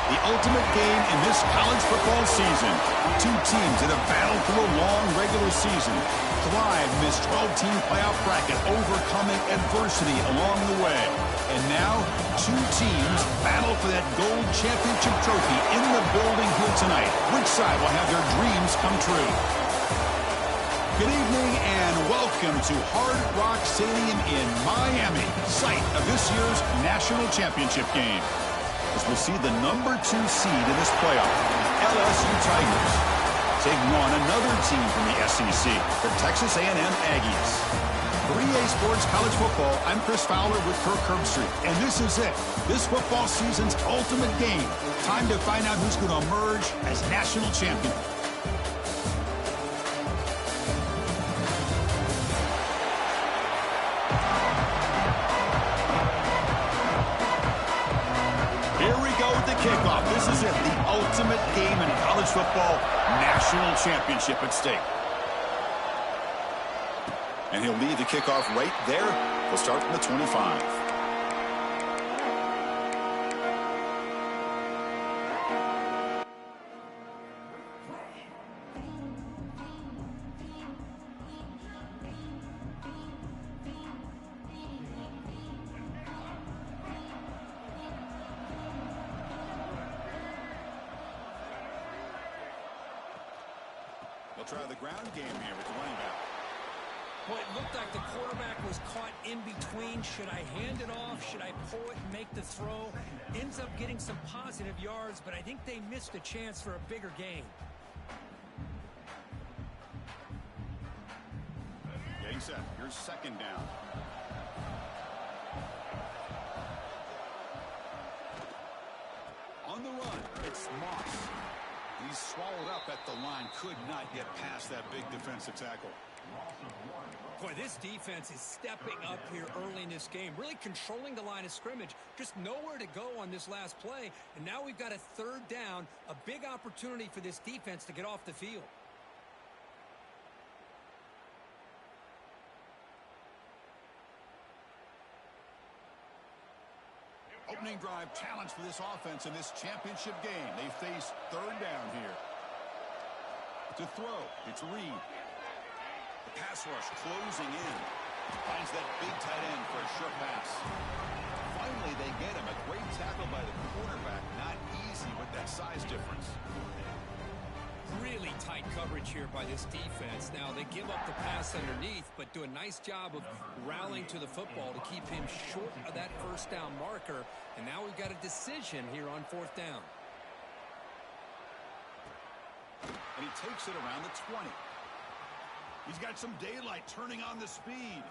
The ultimate game in this college football season. Two teams that have battled through a long regular season, thrived in this 12-team playoff bracket, overcoming adversity along the way. And now, two teams battle for that gold championship trophy in the building here tonight. Which side will have their dreams come true? Good evening and welcome to Hard Rock Stadium in Miami, site of this year's national championship game. As we'll see the number 2 seed in this playoff, the LSU Tigers, taking on another team from the SEC, the Texas A&M Aggies. For EA Sports College Football, I'm Chris Fowler with Kirk Herbstreit, and this is it. This football season's ultimate game. Time to find out who's going to emerge as national champion. Kickoff. This is it, the ultimate game in college football, national championship at stake. And he'll lead the kickoff right there. He'll start from the 25. They'll try the ground game here with the running back. Well, it looked like the quarterback was caught in between. Should I hand it off? Should I pull it and make the throw? Ends up getting some positive yards, but I think they missed a chance for a bigger gain. Getting set. Here's second down. On the run, it's Moss. He's swallowed up at the line. Could not get past that big defensive tackle. Boy, this defense is stepping up here early in this game, really controlling the line of scrimmage. Just nowhere to go on this last play. And now we've got a third down, a big opportunity for this defense to get off the field. Opening drive challenge for this offense in this championship game. They face third down here. To throw, it's Reed. The pass rush closing in. Finds that big tight end for a short pass. Finally, they get him. A great tackle by the quarterback. Not easy with that size difference. Really tight coverage here by this defense. Now, they give up the pass underneath, but do a nice job of rallying to the football to keep him short of that first down marker. And now we've got a decision here on fourth down. And he takes it around the 20. He's got some daylight turning on the speed.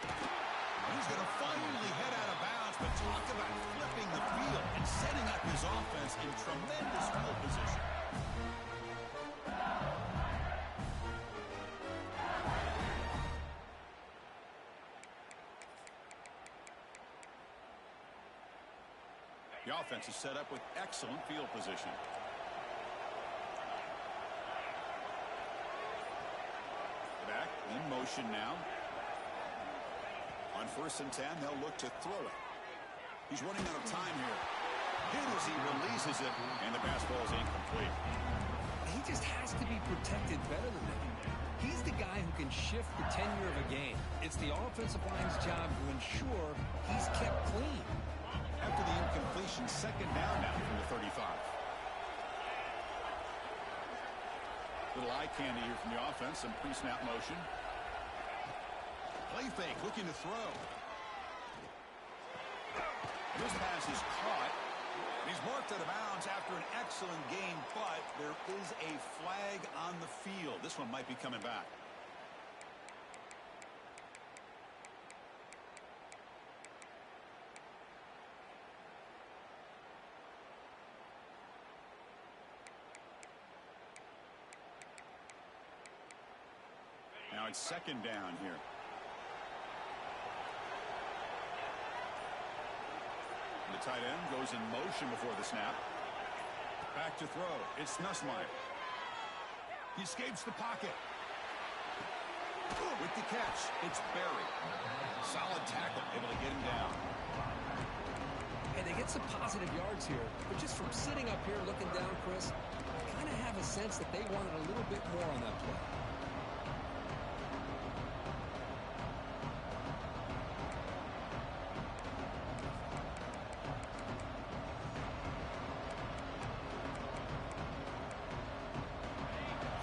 He's going to finally head out of bounds, but talk about flipping the field and setting up his offense in tremendous field position. The offense is set up with excellent field position. Back in motion now. On 1st and 10, they'll look to throw it. He's running out of time here. Hit as he releases it, and the pass ball is incomplete. He just has to be protected better than that. He's the guy who can shift the tenure of a game. It's the offensive line's job to ensure he's kept clean. After the incompletion, second down now from the 35. Little eye candy here from the offense, some pre-snap motion. Play fake, looking to throw. This pass is caught. He's marked out of bounds after an excellent game, but there is a flag on the field. This one might be coming back. Now it's second down here. The tight end goes in motion before the snap. Back to throw. It's Nussmeier. He escapes the pocket. With the catch, it's Berry. Solid tackle, able to get him down. And they get some positive yards here, but just from sitting up here looking down, Chris, I kind of have a sense that they wanted a little bit more on that play.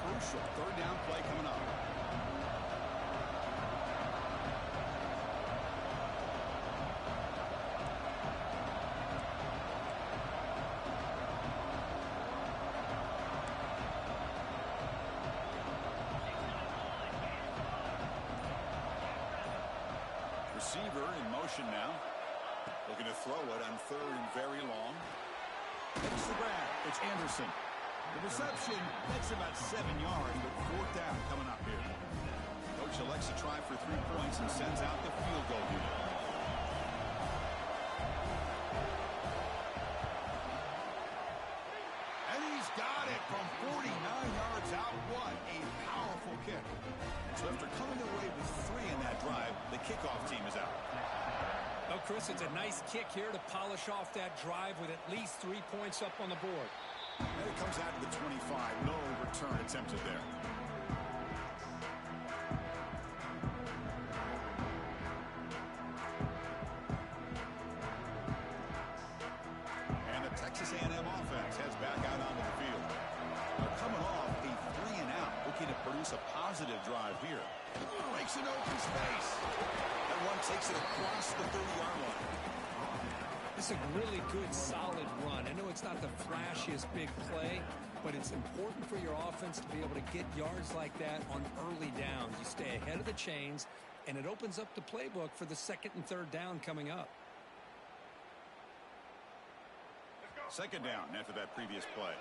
Crucial third down play coming up. Receiver in motion now. Looking to throw it on third and very long. It's the grab. It's Anderson. The reception, that's about 7 yards, but fourth down coming up here. Coach elects to try for 3 points and sends out the field goal unit. And he's got it from 49 yards out. What a powerful kick. So after coming away with 3 in that drive, the kickoff team is out. Oh, Chris, it's a nice kick here to polish off that drive with at least 3 points up on the board. And it comes out to the 25. No return attempted there. And the Texas A&M offense heads back out onto the field. They're coming off a 3 and out, looking to produce a positive drive here. Breaks an open space. That one takes it across the 30-yard line. It's a really good, solid run. I know it's not the flashiest big play, but it's important for your offense to be able to get yards like that on early downs. You stay ahead of the chains, and it opens up the playbook for the second and third down coming up. Second down after that previous play.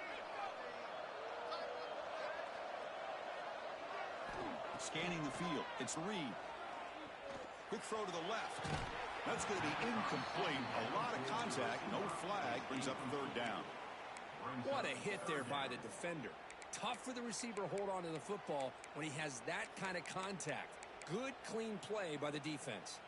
Scanning the field. It's Reed. Quick throw to the left. That's going to be incomplete. A lot of contact. No flag. Brings up third down. What a hit there by the defender. Tough for the receiver to hold on to the football when he has that kind of contact. Good, clean play by the defense.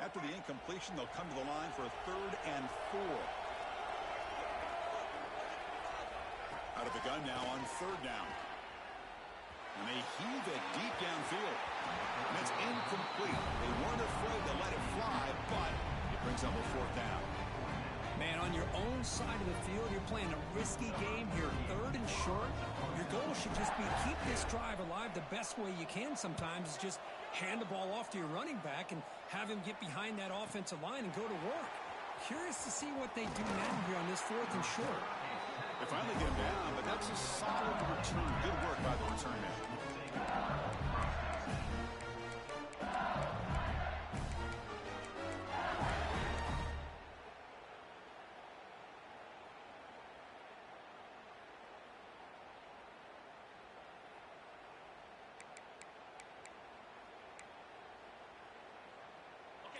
After the incompletion, they'll come to the line for a 3rd and 4. Out of the gun now on 3rd down. And they heave it deep downfield. And it's incomplete. They weren't afraid to let it fly, but it brings up a 4th down. Man, on your own side of the field, you're playing a risky game here. 3rd and short. Your goal should just be keep this drive alive the best way you can sometimes is just hand the ball off to your running back and have him get behind that offensive line and go to work. Curious to see what they do now here on this 4th and short. They finally get him down, but that's a solid return. Good work by the return man.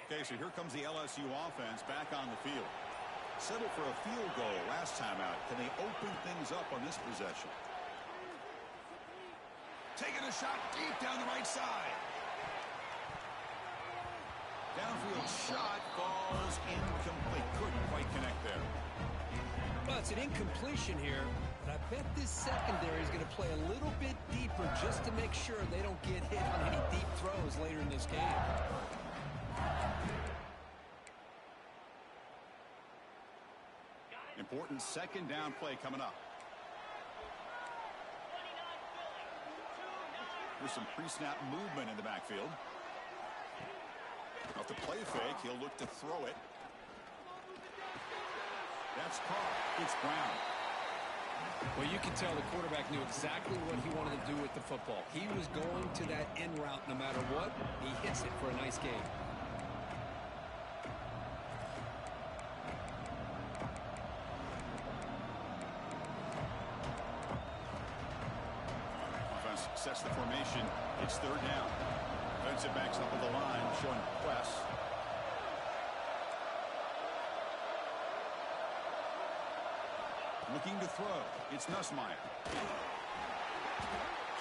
Okay, so here comes the LSU offense back on the field. Settled for a field goal last time out. Can they open things up on this possession? Taking a shot deep down the right side. Downfield shot falls incomplete. Couldn't quite connect there. Well, it's an incompletion here, but I bet this secondary is going to play a little bit deeper just to make sure they don't get hit on any deep throws later in this game. Important 2nd down play coming up. There's some pre-snap movement in the backfield. Off the play fake, he'll look to throw it. That's caught. It's Brown. Well, you can tell the quarterback knew exactly what he wanted to do with the football. He was going to that in route no matter what. He hits it for a nice game. Sets the formation. It's 3rd down. Defensive backs up at the line, showing press. Looking to throw. It's Nussmeier.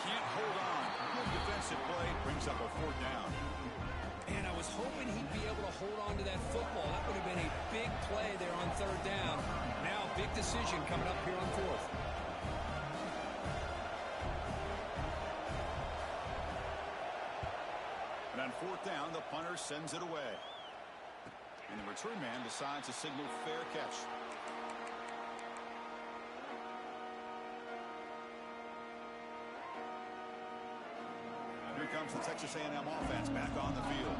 Can't hold on. Good defensive play. Brings up a 4th down. And I was hoping he'd be able to hold on to that football. That would have been a big play there on 3rd down. Now, big decision coming up here on 4th. And on 4th down, the punter sends it away. And the return man decides to signal fair catch. Here comes the Texas A&M offense back on the field.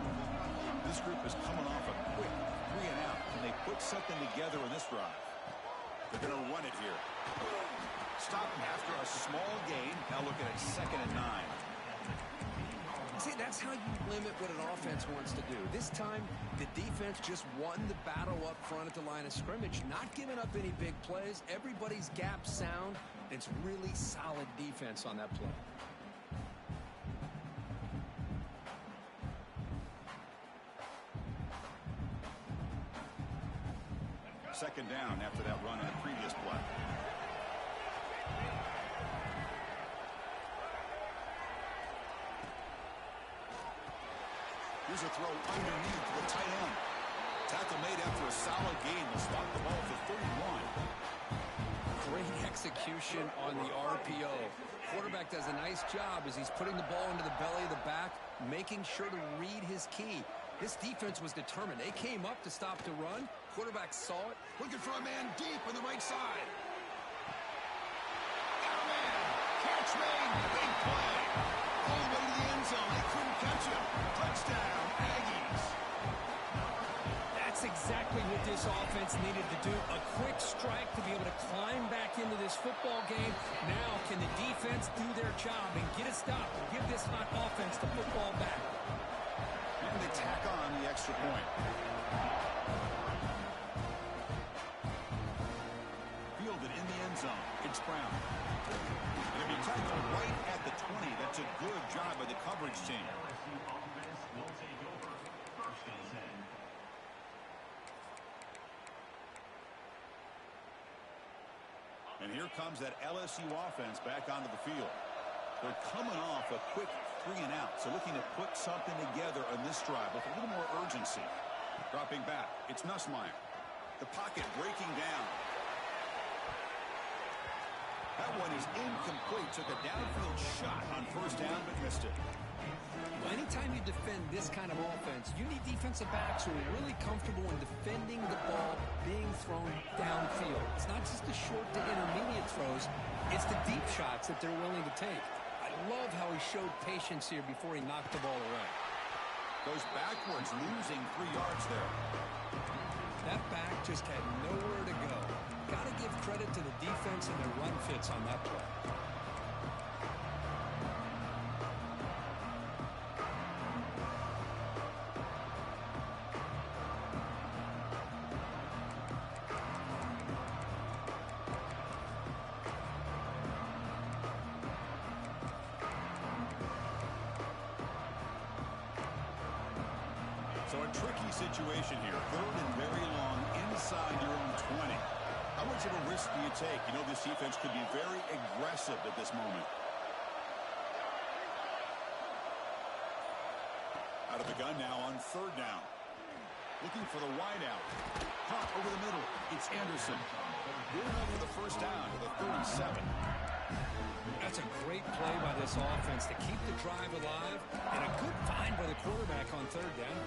This group is coming off a quick 3 and out, and they put something together in this drive. They're going to run it here. Stop after a small gain. Now looking at 2nd and 9. See, that's how you limit what an offense wants to do. This time, the defense just won the battle up front at the line of scrimmage, not giving up any big plays. Everybody's gap sound. It's really solid defense on that play. Second down after that run on the previous play. Here's a throw underneath the tight end. Tackle made after a solid gain. Will stop the ball for 31. Great execution on the RPO. Quarterback does a nice job as he's putting the ball into the belly of the back, making sure to read his key. This defense was determined. They came up to stop the run. Quarterback saw it. Looking for a man deep on the right side. Got a man. Catch made. Big play. All the way to the end zone. They couldn't catch him. Touchdown, Aggies. That's exactly what this offense needed to do. A quick strike to be able to climb back into this football game. Now can the defense do their job and get a stop and give this hot offense the football back? And they tack on the extra point. Fielded in the end zone. It's Brown. It'll be tackled right at the 20. That's a good job by the coverage team. And here comes that LSU offense back onto the field. They're coming off a quick 3 and out, so looking to put something together on this drive with a little more urgency. Dropping back, it's Nussmeier. The pocket breaking down. That one is incomplete. Took a downfield shot on 1st down, but missed it. Well, anytime you defend this kind of offense, you need defensive backs who are really comfortable in defending the ball being thrown downfield. It's not just the short to intermediate throws. It's the deep shots that they're willing to take. I love how he showed patience here before he knocked the ball away. Goes backwards, losing 3 yards there. That back just had nowhere to go. Got to give credit to the defense and their run fits on that play. So a tricky situation here. 3rd and very long inside your own 20. How much of a risk do you take? You know, this defense could be very aggressive at this moment. Out of the gun now on 3rd down. Looking for the wide out. Hot over the middle. It's Anderson. Good enough for the 1st down to the 37. That's a great play by this offense to keep the drive alive, and a good find by the quarterback on 3rd down.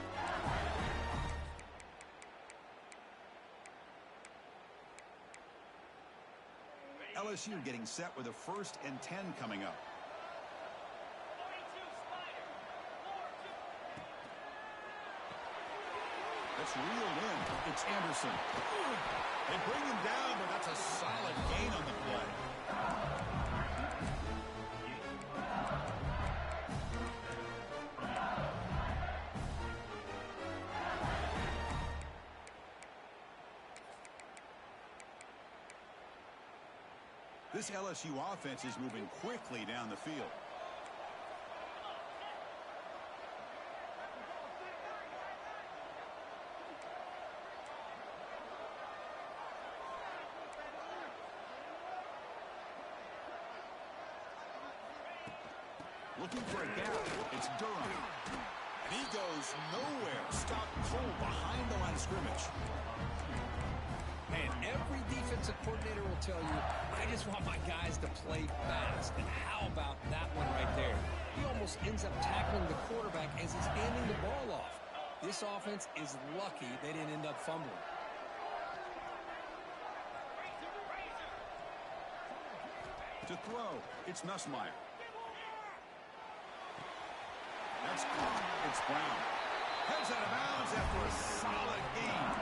LSU getting set with a 1st and 10 coming up. That's reeled in. It's Anderson. They bring him down, but that's a solid gain on the play. This LSU offense is moving quickly down the field. Looking for a gap. It's Durham. And he goes nowhere. Stop cold behind the line of scrimmage. And every defensive coordinator will tell you, I just want my guys to play fast. And how about that one right there? He almost ends up tackling the quarterback as he's handing the ball off. This offense is lucky they didn't end up fumbling. To throw, it's Nussmeier. That's caught. It's Brown. Heads out of bounds after a solid game.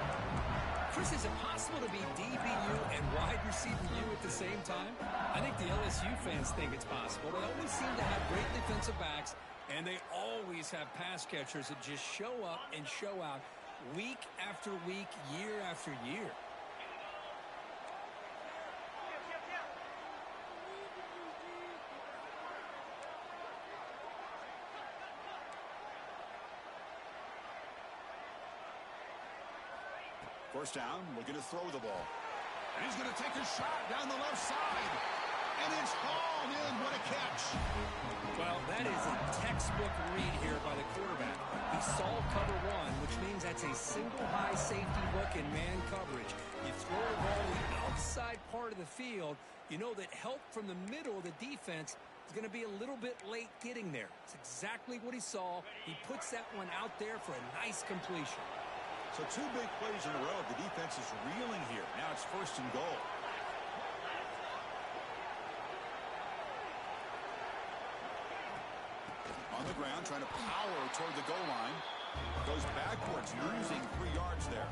Chris, is it possible to be DBU and wide receiver U at the same time? I think the LSU fans think it's possible. They always seem to have great defensive backs, and they always have pass catchers that just show up and show out week after week, year after year. First down, looking to throw the ball. And he's going to take a shot down the left side. And it's hauled in. What a catch. Well, that is a textbook read here by the quarterback. He saw cover one, which means that's a single high safety look in man coverage. You throw the ball in the outside part of the field, you know that help from the middle of the defense is going to be a little bit late getting there. It's exactly what he saw. He puts that one out there for a nice completion. So two big plays in a row. The defense is reeling here. Now it's first and goal. On the ground, trying to power toward the goal line. Goes backwards, losing 3 yards there.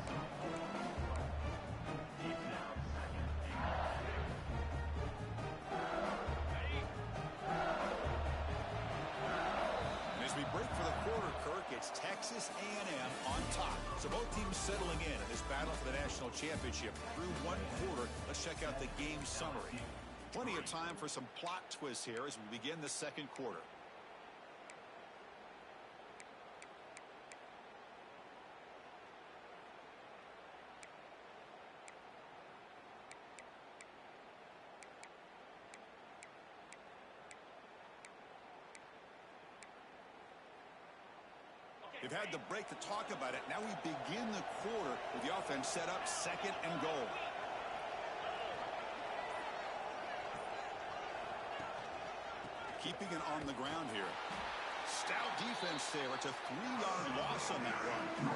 As we break for the quarter, Kirk, it's Texas A&M on top. So both teams settling in this battle for the national championship through one quarter. Let's check out the game summary. Plenty of time for some plot twists here as we begin the second quarter. They've had the break to talk about it. Now we begin the quarter with the offense set up, second and goal. Keeping it on the ground here. Stout defense there. It's a 3-yard loss on that run.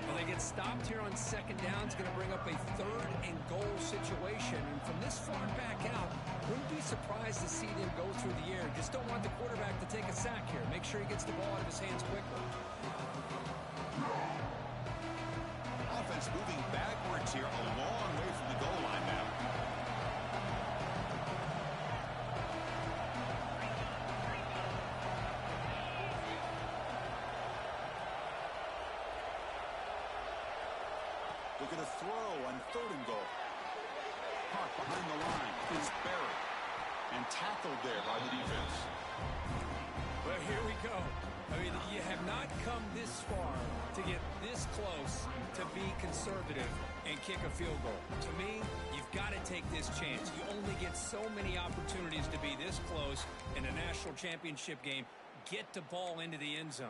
Well, they get stopped here on second down. It's going to bring up a third and goal situation. And from this far back out, wouldn't be surprised to see them go through the air. Just don't want the quarterback to take a sack here. Make sure he gets the ball out of his hands quickly. Offense moving backwards here, a long way from the goal line now. Looking to throw on third and goal. Caught behind the line. It's buried. And tackled there by the defense. Well, here we go. I mean, you have not come this far to get this close to be conservative and kick a field goal. To me, you've got to take this chance. You only get so many opportunities to be this close in a national championship game. Get the ball into the end zone.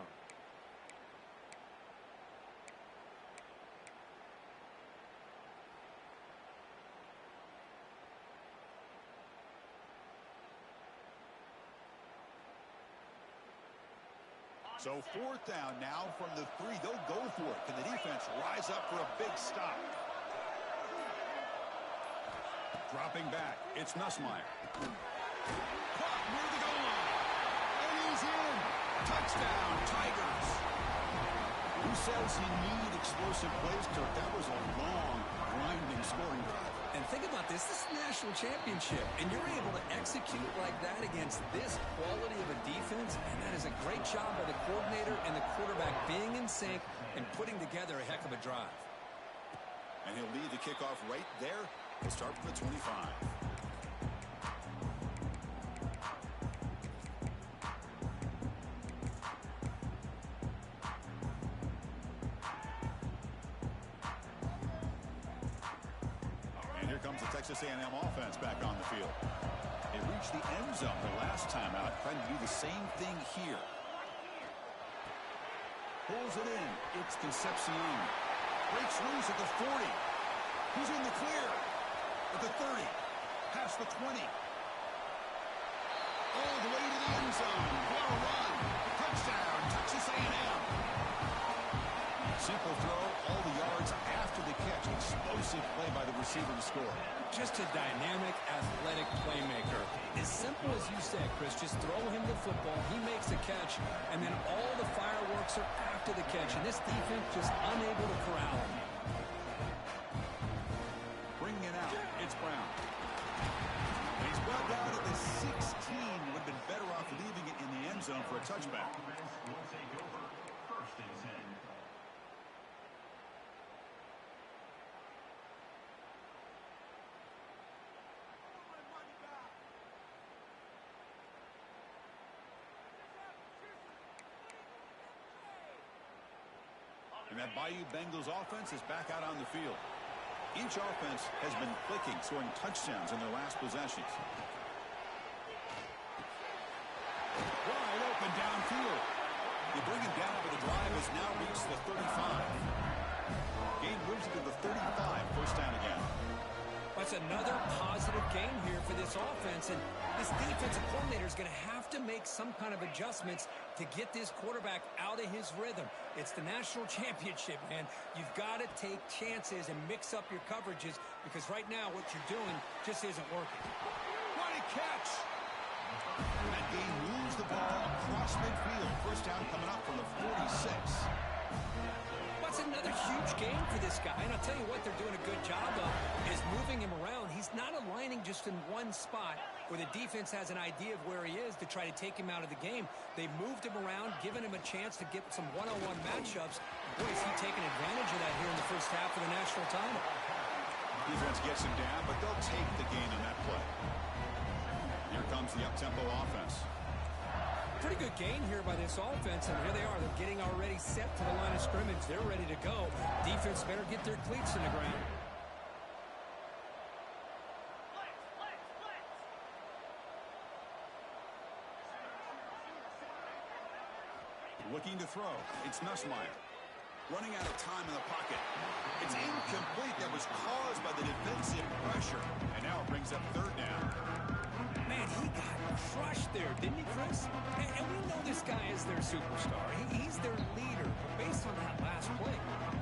So fourth down now from the 3. They'll go for it. Can the defense rise up for a big stop? Dropping back. It's Nussmeier. Caught near the goal line. And he's in. Touchdown, Tigers. Who says you need explosive plays, Kirk? That was a long, grinding scoring drive. And think about this. This is the national championship, and you're able to execute like that against this quality of a defense, and that is a great job by the coordinator and the quarterback being in sync and putting together a heck of a drive. And he'll lead the kickoff right there. We'll start from the 25. Here comes the Texas A&M offense back on the field. They reach reached the end zone the last time out. Trying to do the same thing here. Pulls it in. It's Concepcion. Breaks loose at the 40. He's in the clear. At the 30. Past the 20. All the way to the end zone. What a run. Touchdown, Texas A&M. Simple throw, all the yards after the catch. Explosive play by the receiver to score. Just a dynamic, athletic playmaker. As simple as you said, Chris, just throw him the football, he makes the catch, and then all the fireworks are after the catch, and this defense just unable to corral him. Bringing it out, it's Brown. He's brought down at the 16. Would have been better off leaving it in the end zone for a touchback. And that Bayou Bengals offense is back out on the field. Each offense has been clicking, scoring touchdowns in their last possessions. Wide open downfield. They bring him down, but the drive has now reached the 35. Game moves it to the 35, first down again. That's another positive game here for this offense, and this defensive coordinator is going to have to make some kind of adjustments to get this quarterback out of his rhythm. It's the national championship, man. You've got to take chances and mix up your coverages because right now what you're doing just isn't working. What a catch! That game moves the ball across midfield. First down coming up from the 46. That's another huge game for this guy, and I'll tell you what they're doing a good job of is moving him around. He's not aligning just in one spot where the defense has an idea of where he is to try to take him out of the game. They've moved him around, given him a chance to get some one-on-one matchups. Boy, is he taking advantage of that here in the first half of the national title. Defense gets him down, but they'll take the gain on that play. Here comes the up-tempo offense. Pretty good gain here by this offense, and here they are. They're getting already set to the line of scrimmage. They're ready to go. Defense better get their cleats in the ground. Looking to throw. It's Nussmeier. Running out of time in the pocket. It's incomplete. That was caused by the defensive pressure. And now it brings up third down. Man, he got crushed there, didn't he, Chris? And we know this guy is their superstar. He's their leader. But based on that last play,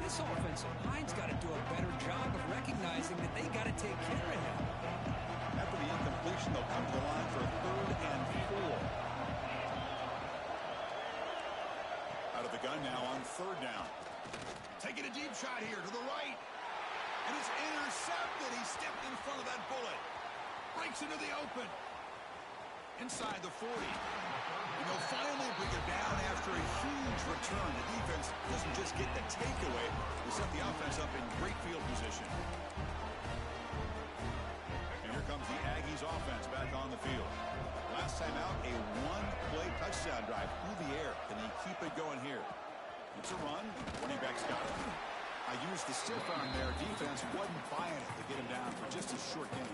this offensive line's got to do a better job of recognizing that they got to take care of him. After the incompletion, they'll come to the line for a 3rd and 4. Out of the gun now on 3rd down. Taking a deep shot here to the right. And it's intercepted. He stepped in front of that bullet. Breaks into the open. Inside the 40. And they'll finally bring it down after a huge return. The defense doesn't just get the takeaway. They set the offense up in great field position. And here comes the Aggies offense back on the field. Last time out, a one-play touchdown drive through the air. Can they keep it going here? It's a run. Running back's got it. I used the stiff arm there. Defense wasn't buying it to get him down for just a short game.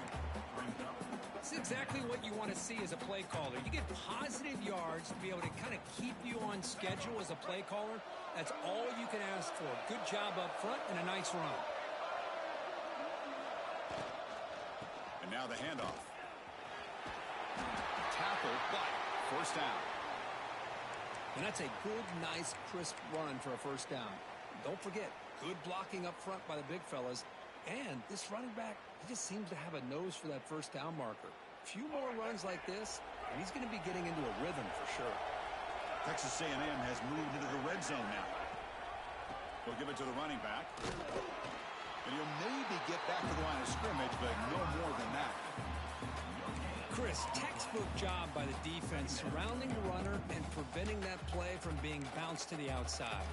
That's exactly what you want to see as a play caller. You get positive yards to be able to kind of keep you on schedule as a play caller. That's all you can ask for. Good job up front and a nice run. And now the handoff. Tackle, but first down. And that's a good, nice, crisp run for a first down. Don't forget, good blocking up front by the big fellas. And this running back, he just seems to have a nose for that first down marker. A few more runs like this, and he's going to be getting into a rhythm for sure. Texas A&M has moved into the red zone now. They'll give it to the running back. And he'll maybe get back to the line of scrimmage, but no more than that. Chris, textbook job by the defense, surrounding the runner and preventing that play from being bounced to the outside.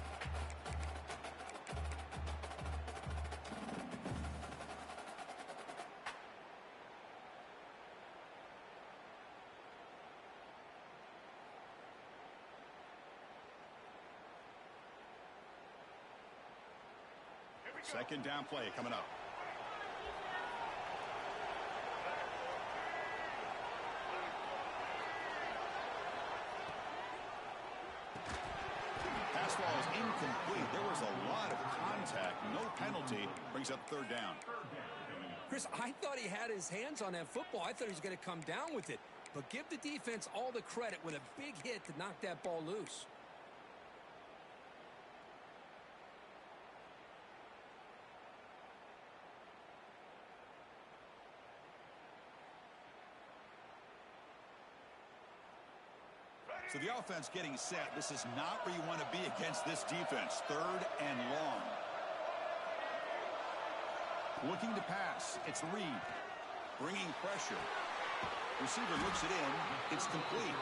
Second down play coming up. pass falls incomplete. There was a lot of contact. No penalty. Brings up third down. Chris, I thought he had his hands on that football. I thought he was going to come down with it. But give the defense all the credit with a big hit to knock that ball loose. So the offense getting set. This is not where you want to be against this defense. Third and long. Looking to pass. It's Reed. Bringing pressure. Receiver looks it in. It's complete.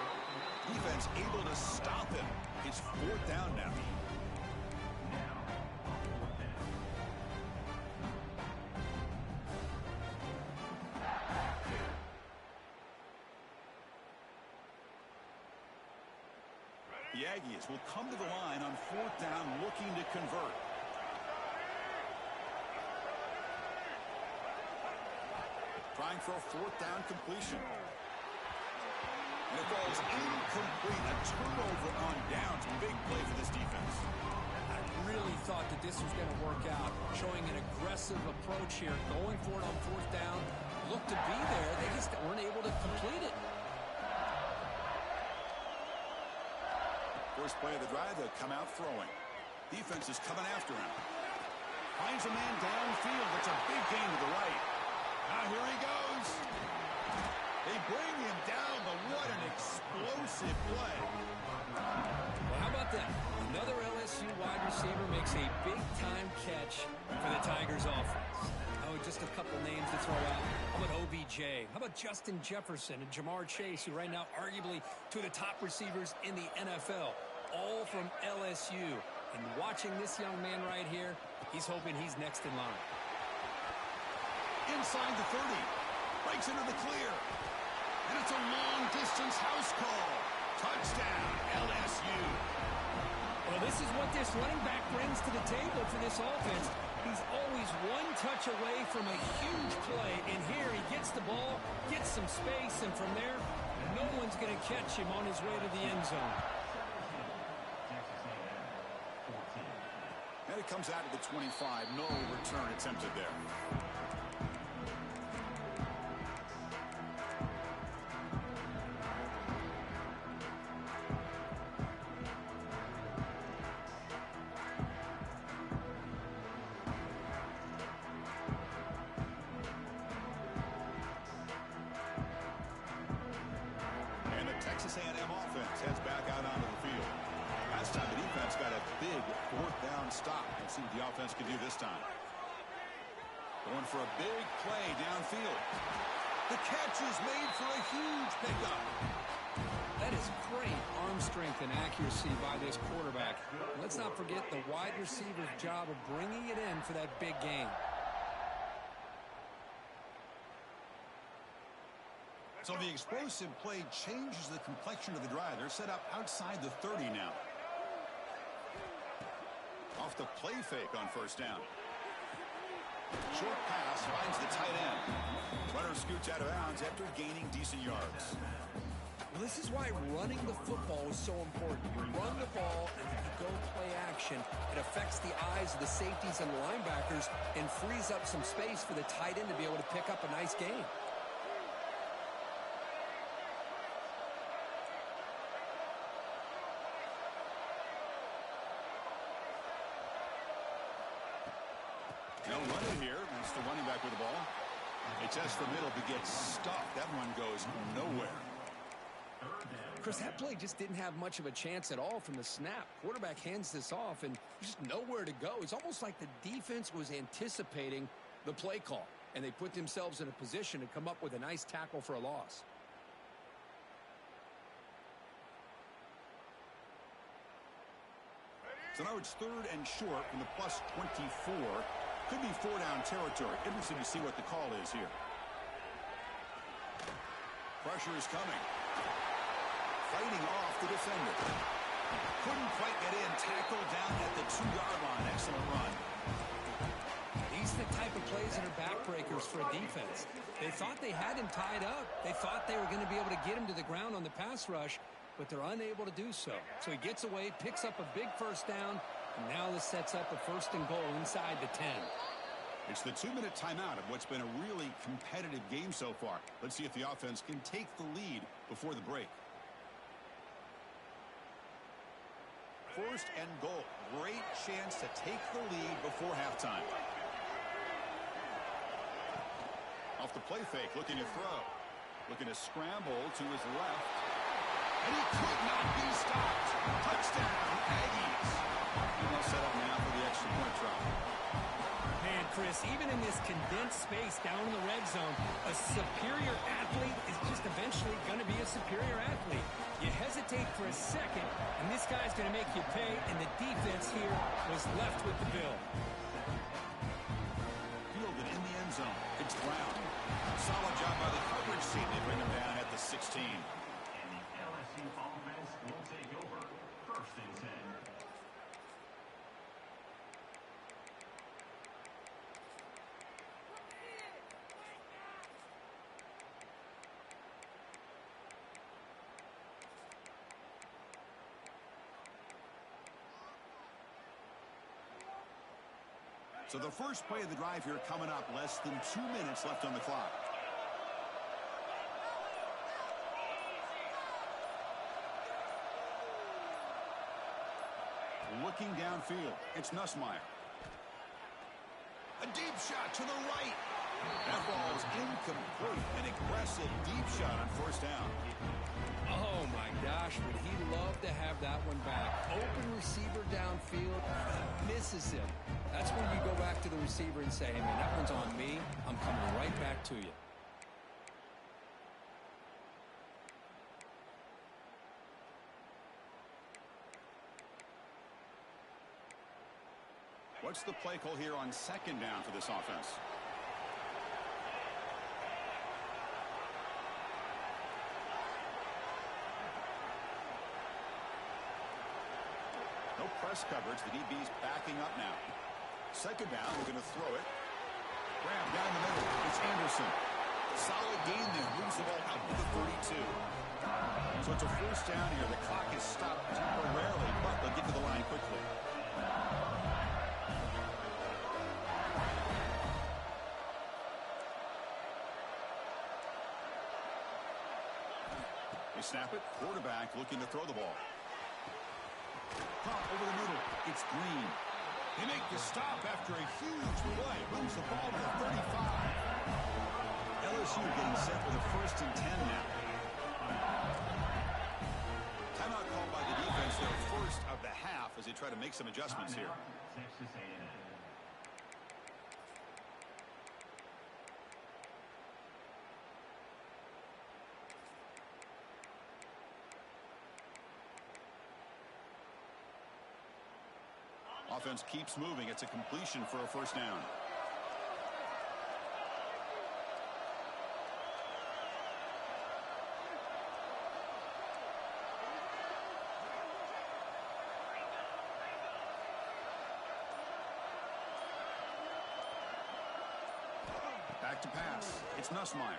Defense able to stop him. It's fourth down now. The Aggies will come to the line on fourth down looking to convert. Trying for a fourth down completion. And it falls incomplete. A turnover on downs. Big play for this defense. I really thought that this was going to work out. Showing an aggressive approach here. Going for it on fourth down. Looked to be there. They just weren't able to complete it. First play of the drive, they'll come out throwing. Defense is coming after him. Finds a man downfield. It's a big gain to the right. Now here he goes. They bring him down, but what an explosive play. Well, how about that? Another LSU wide receiver makes a big-time catch for the Tigers offense. Oh, just a couple names to throw out. How about OBJ? How about Justin Jefferson and Jamar Chase, who right now arguably two of the top receivers in the NFL, all from LSU. And watching this young man right here, he's hoping he's next in line. Inside the 30. Breaks into the clear. And it's a long-distance house call. Touchdown, LSU. Well, this is what this running back brings to the table for this offense. He's always one touch away from a huge play. And here he gets the ball, gets some space, and from there, no one's going to catch him on his way to the end zone. And it comes out of the 25. No return attempted there. Texas A&M offense heads back out onto the field. Last time the defense got a big fourth down stop. Let's see what the offense can do this time. Going for a big play downfield. The catch is made for a huge pickup. That is great arm strength and accuracy by this quarterback. Let's not forget the wide receiver's job of bringing it in for that big gain. So the explosive play changes the complexion of the drive. They're set up outside the 30 now. Off the play fake on first down. Short pass finds the tight end. Runner scoots out of bounds after gaining decent yards. Well, this is why running the football is so important. You run the ball and if you go play action, it affects the eyes of the safeties and the linebackers and frees up some space for the tight end to be able to pick up a nice gain. No running here. That's the running back with the ball. They test the middle but gets stuffed. That one goes nowhere. Chris, that play just didn't have much of a chance at all from the snap. Quarterback hands this off and just nowhere to go. It's almost like the defense was anticipating the play call, and they put themselves in a position to come up with a nice tackle for a loss. So now it's third and short from the plus 24. Could be four down territory. Interesting to see what the call is here. Pressure is coming. Fighting off the defender. Couldn't quite get in. Tackled down at the 2-yard line. Excellent run. These are the type of plays that are backbreakers for a defense. They thought they had him tied up. They thought they were going to be able to get him to the ground on the pass rush. but they're unable to do so. So he gets away, picks up a big first down, and now this sets up a 1st and goal inside the 10. It's the 2-minute timeout of what's been a really competitive game so far. Let's see if the offense can take the lead before the break. 1st and goal. Great chance to take the lead before halftime. Off the play fake, looking to throw. Looking to scramble to his left. And he could not be stopped. Touchdown, Aggies. And they'll set up now for the extra point drop. Man, Chris, even in this condensed space down in the red zone, a superior athlete is just eventually going to be a superior athlete. You hesitate for a second, and this guy's going to make you pay, and the defense here was left with the bill. Fielded in the end zone. It's Brown. Solid job by the coverage team. They bring him down at the 16. And the LSU offense will take over 1st and 10. So the first play of the drive here coming up. Less than 2 minutes left on the clock. Looking downfield. It's Nussmeier. A deep shot to the right. That ball is incomplete. An aggressive deep shot on 1st down. Oh, my gosh, would he love to have that one back. Open receiver downfield, misses him. That's when you go back to the receiver and say, hey, man, that one's on me. I'm coming right back to you. What's the play call here on 2nd down for this offense? No press coverage. The DB's backing up now. 2nd down, we're going to throw it. Grab down the middle. It's Anderson. Solid gain there. Moves the ball out to the 32. So it's a 1st down here. The clock is stopped temporarily, but they'll get to the line quickly. They snap it. Quarterback looking to throw the ball. Pop over the middle. It's Green. They make the stop after a huge play. Moves the ball to the 35. LSU getting set for the 1st and 10 now. Timeout called by the defense, their 1st of the half, as they try to make some adjustments here. Texas A&M. Offense keeps moving. It's a completion for a 1st down. Back to pass. It's Nussmeier.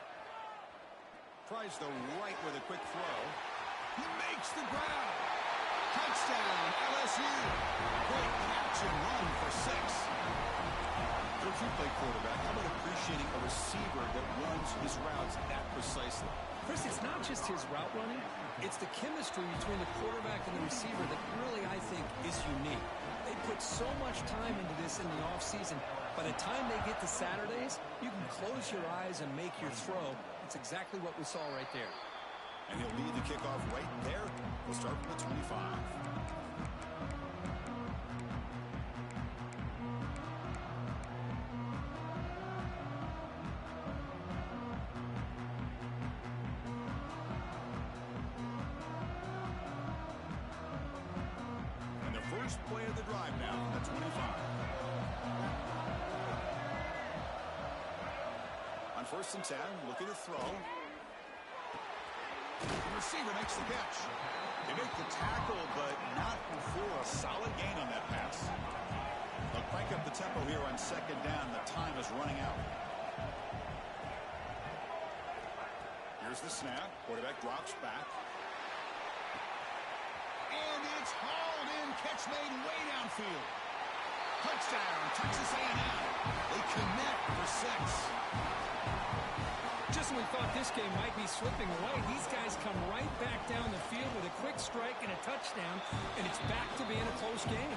Tries the right with a quick throw. He makes the grab. Touchdown, LSU. Great catch and run for 6. Coach, you play quarterback. How about appreciating a receiver that runs his routes that precisely? Chris, it's not just his route running. It's the chemistry between the quarterback and the receiver that really, I think, is unique. They put so much time into this in the offseason. By the time they get to Saturdays, you can close your eyes and make your throw. It's exactly what we saw right there. And he'll lead the kickoff right there. We'll start from the 25. And the first play of the drive now from the 25. On 1st and 10, looking to throw. The receiver makes the catch. They make the tackle, but not before a solid gain on that pass. They'll crank up the tempo here on 2nd down. The time is running out. Here's the snap. Quarterback drops back. And it's hauled in. Catch made way downfield. Touchdown, Texas A&M. They connect for 6. Just when we thought this game might be slipping away, these guys come right back down the field with a quick strike and a touchdown, and it's back to being a close game.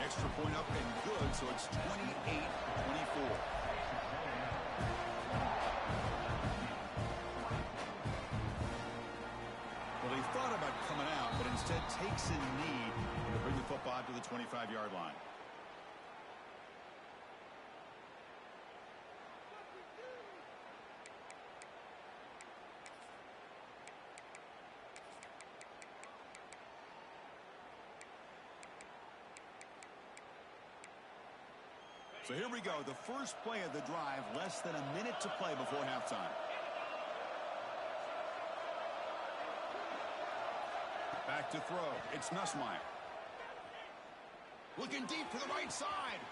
Extra point up and good, so it's 28-24. Well, they thought about coming out, but instead takes a knee to bring the football to the 25-yard line. So here we go, the first play of the drive, less than a minute to play before halftime. Back to throw. It's Nussmeier. Looking deep to the right side.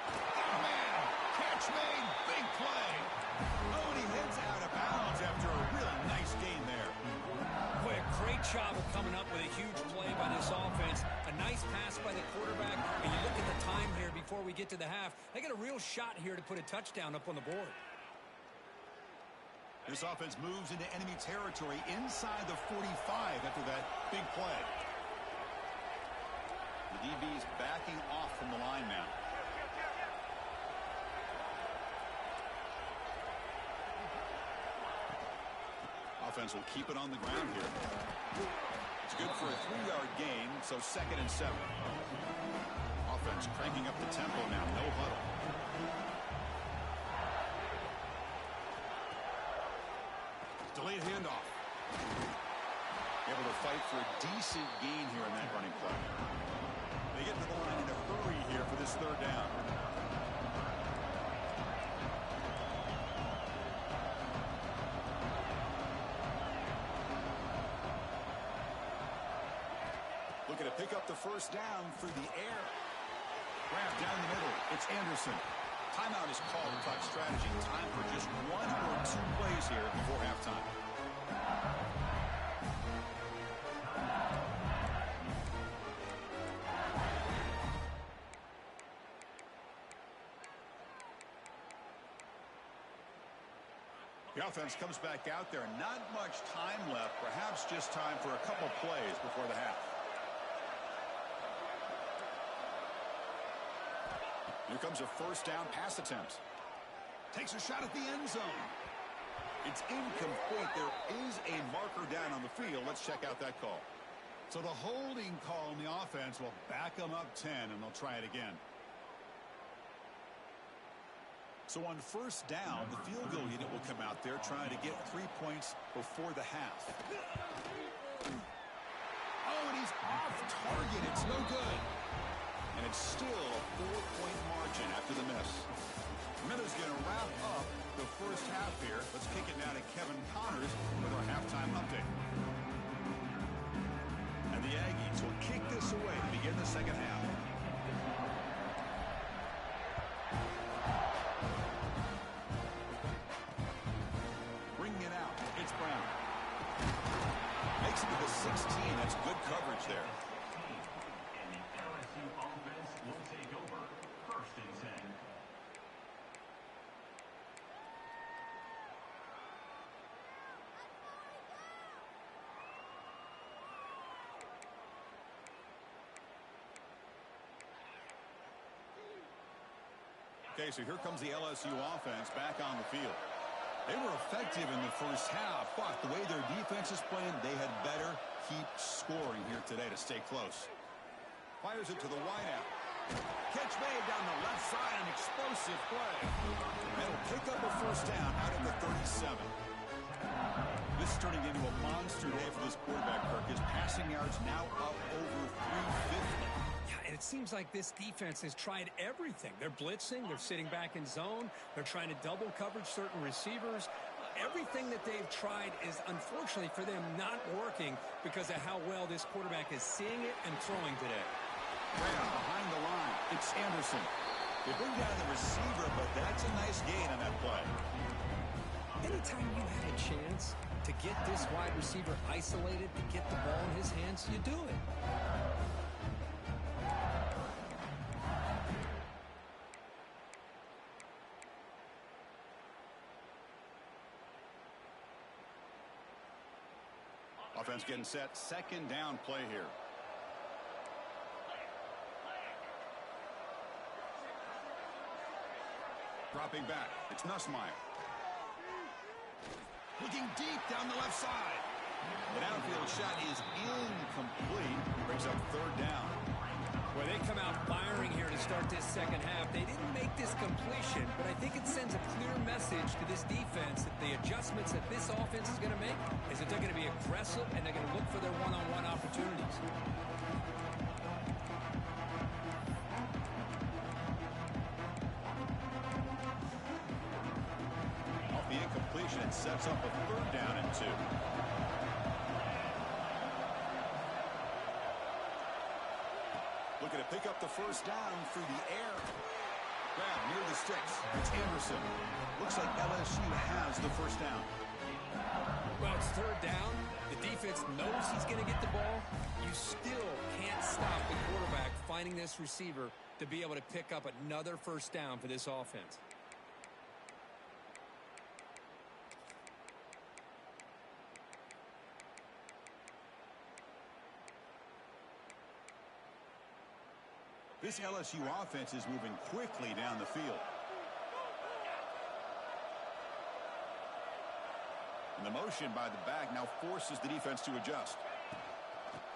Oh, man. Catch made. Big play. Oh, and he heads out of bounds after a really nice gain there. Boy, a great job of coming up with a huge play by this offense. A nice pass by the quarterback. And you look at the time here before we get to the half. They got a real shot here to put a touchdown up on the board. This offense moves into enemy territory inside the 45 after that big play. The DB's backing off from the line now. Offense will keep it on the ground here. It's good for a 3-yard gain, so 2nd and 7. Offense cranking up the tempo now, no huddle. Delayed handoff. Able to fight for a decent gain here in that running play. They get to the line in a hurry here for this 3rd down. Looking to pick up the 1st down through the air. Grab down the middle. It's Anderson. Timeout is called. Talk strategy. Time for just 1 or 2 plays here before halftime. The offense comes back out there. Not much time left. Perhaps just time for a couple plays before the half. Here comes a 1st down pass attempt. Takes a shot at the end zone. It's incomplete. There is a marker down on the field. Let's check out that call. So the holding call on the offense will back them up 10, and they'll try it again. So on 1st down, the field goal unit will come out there trying to get 3 points before the half. Oh, and he's off target. It's no good. And it's still a 4-point margin after the miss. Minuta's going to wrap up the 1st half here. Let's kick it now to Kevin Connors with our halftime update. And the Aggies will kick this away to begin the 2nd half. Bringing it out. It's Brown. Makes it to the 16. That's good coverage there. And the LSU offense will take over 1st and 10. Okay, so here comes the LSU offense back on the field. They were effective in the 1st half, but the way their defense is playing, they had better keep scoring here today to stay close. Fires it to the wideout. Catch made down the left side, an explosive play. And it'll pick up a 1st down out of the 37. This is turning into a monster day for this quarterback, Kirk. His passing yards now up over 350. And it seems like this defense has tried everything. They're blitzing. They're sitting back in zone. They're trying to double coverage certain receivers. Everything that they've tried is, unfortunately for them, not working because of how well this quarterback is seeing it and throwing today. Brown behind the line. It's Anderson. They bring down the receiver, but that's a nice gain on that play. Anytime you had a chance to get this wide receiver isolated, to get the ball in his hands, you do it. Offense getting set. Second down play here. Dropping back. It's Nussmeier. Looking deep down the left side. The downfield shot is incomplete. Brings up third down. Well, they come out firing here to start this second half. They didn't make this completion, but I think it sends a clear message to this defense that the adjustments that this offense is going to make is that they're going to be aggressive and they're going to look for their one-on-one opportunities. Off the incompletion, it sets up a third down and 2. Looking to pick up the first down through the air. Grab near the sticks. It's Anderson. Looks like LSU has the first down. Well, it's third down. The defense knows he's going to get the ball. You still can't stop the quarterback finding this receiver to be able to pick up another first down for this offense. This LSU offense is moving quickly down the field. And the motion by the back now forces the defense to adjust.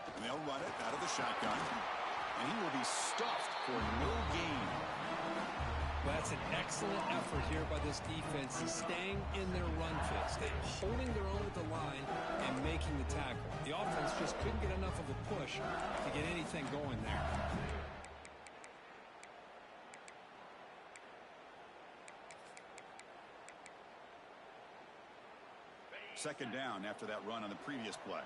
And they'll run it out of the shotgun. And he will be stuffed for no gain. Well, that's an excellent effort here by this defense, staying in their run fix, holding their own at the line and making the tackle. The offense just couldn't get enough of a push to get anything going there. Second down after that run on the previous play.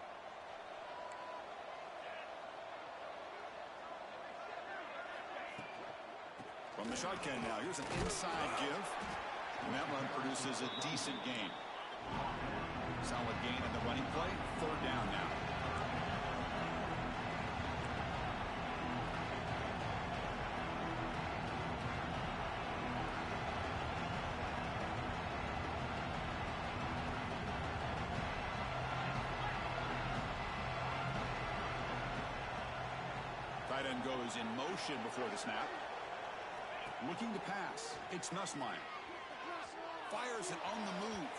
From the shotgun now, here's an inside give. And that run produces a decent gain. Solid gain in the running play. Third down now. Tight end goes in motion before the snap. Looking to pass. It's Nussmeier. Fires it on the move.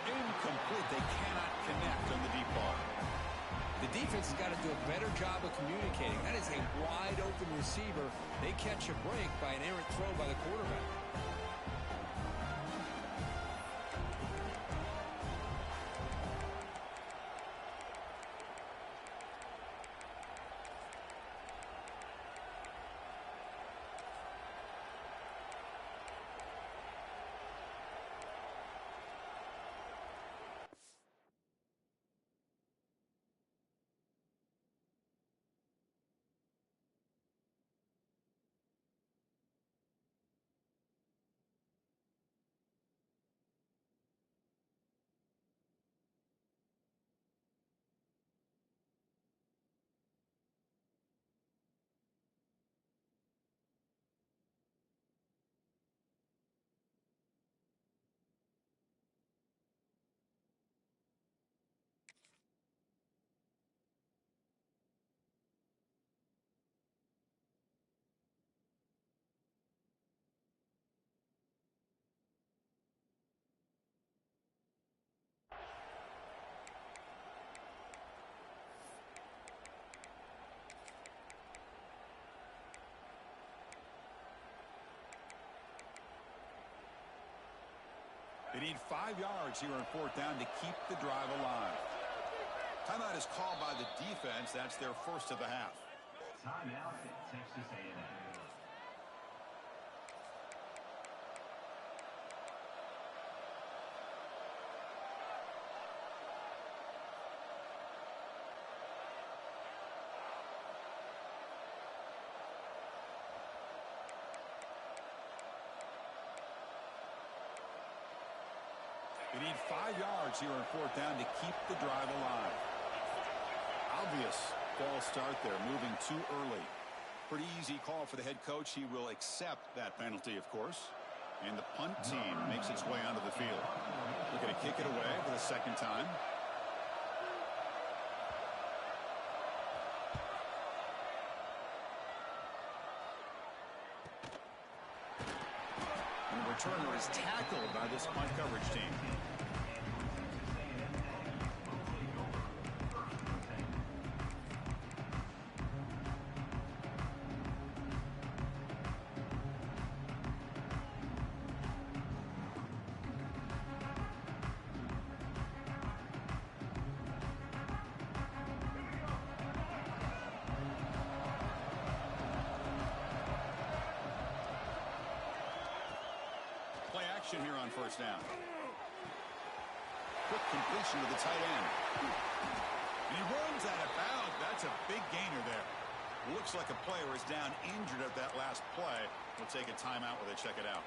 Incomplete. They cannot connect on the deep ball. The defense has got to do a better job of communicating. That is a wide open receiver. They catch a break by an errant throw by the quarterback. They need 5 yards here on fourth down to keep the drive alive. Timeout is called by the defense. That's their first of the half. Timeout at Texas A&M. It You need 5 yards here on 4th down to keep the drive alive. Obvious false start there, moving too early. Pretty easy call for the head coach. He will accept that penalty, of course. And the punt team makes its way onto the field. Looking to kick it away for the 2nd time. And the returner is tackled by this punt coverage team. Play action here on 1st down. Quick completion to the tight end. And he runs out of bounds. That's a big gainer there. Looks like a player is down injured at that last play. We'll take a timeout while they check it out.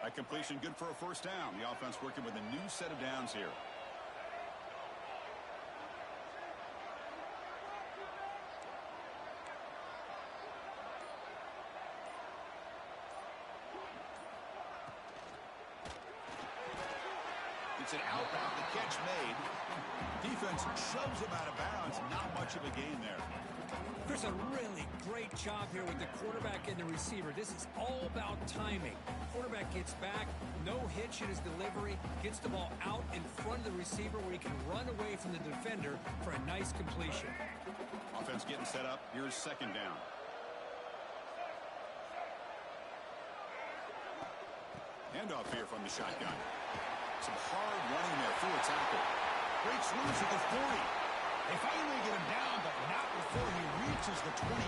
That completion good for a 1st down. The offense working with a new set of downs here. It's an outbound. The catch made. Defense shoves him out of bounds. Not much of a gain there. There's a really great job here with the quarterback and the receiver. This is all about timing. Quarterback gets back, no hitch in his delivery, gets the ball out in front of the receiver where he can run away from the defender for a nice completion. Offense getting set up. Here's 2nd down. Handoff here from the shotgun. Some hard running there through a tackle. Breaks loose at the 40. They finally get him down, but not before he reaches the 28.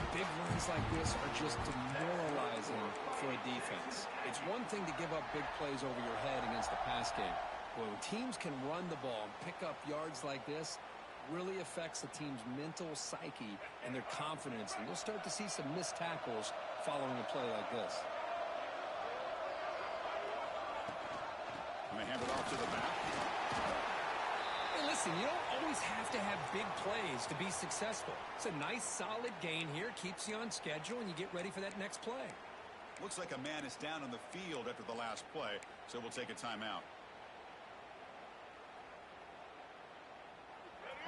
Big runs like this are just demoralizing for a defense. It's one thing to give up big plays over your head against the pass game. But when teams can run the ball and pick up yards like this, really affects the team's mental psyche and their confidence. And you'll start to see some missed tackles following a play like this. And they hand it off to the back. Hey, listen, you don't always have to have big plays to be successful. It's a nice, solid gain here. Keeps you on schedule, and you get ready for that next play. Looks like a man is down on the field after the last play, so we'll take a timeout.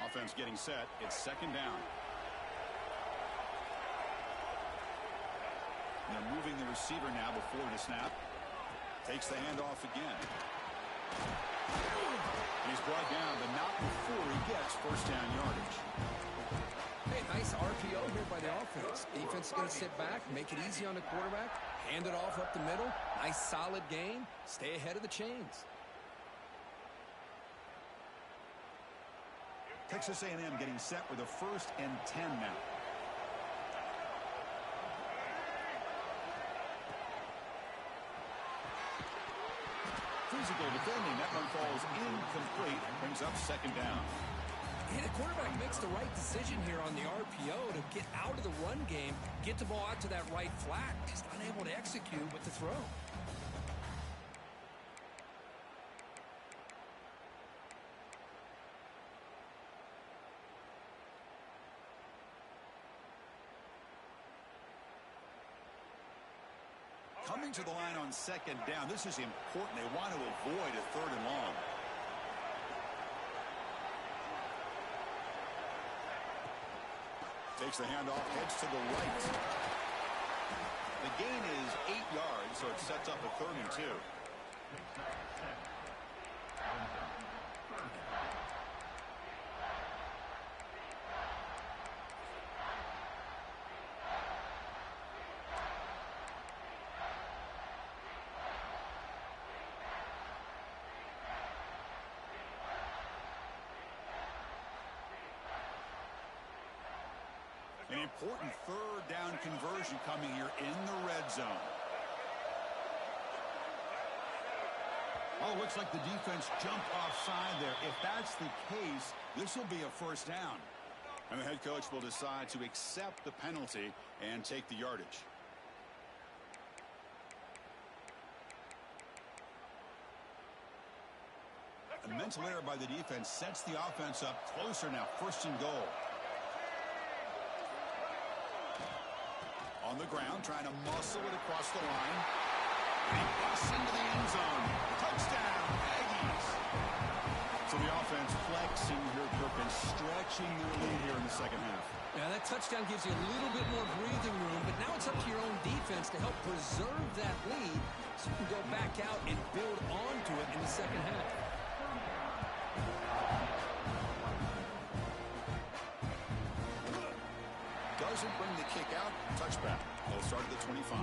Offense getting set. It's 2nd down. And they're moving the receiver now before the snap. Takes the handoff again. He's brought down, but not before he gets 1st down yardage. Hey, nice RPO here by the offense. Defense is going to sit back, make it easy on the quarterback, hand it off up the middle. Nice, solid gain. Stay ahead of the chains. Texas A&M getting set with a 1st and 10 now. Physical defending. That one falls incomplete. Brings up 2nd down. Hey, the quarterback makes the right decision here on the RPO to get out of the run game, get the ball out to that right flat. Just unable to execute with the throw. Coming to the line on 2nd down. This is important. They want to avoid a 3rd and long. Takes the handoff, heads to the right. The gain is 8 yards, so it sets up a 3rd and 2. An important 3rd down conversion coming here in the red zone. Oh, looks like the defense jumped offside there. If that's the case, this will be a 1st down. And the head coach will decide to accept the penalty and take the yardage. A mental error by the defense sets the offense up closer now. First and goal. On the ground, trying to muscle it across the line. And he busts into the end zone. Touchdown, Aggies. So the offense flexing here, and stretching their lead here in the second half. Yeah, that touchdown gives you a little bit more breathing room, but now it's up to your own defense to help preserve that lead so you can go back out and build onto it in the second half. Doesn't bring the kick out. Touchback. They'll start at the 25.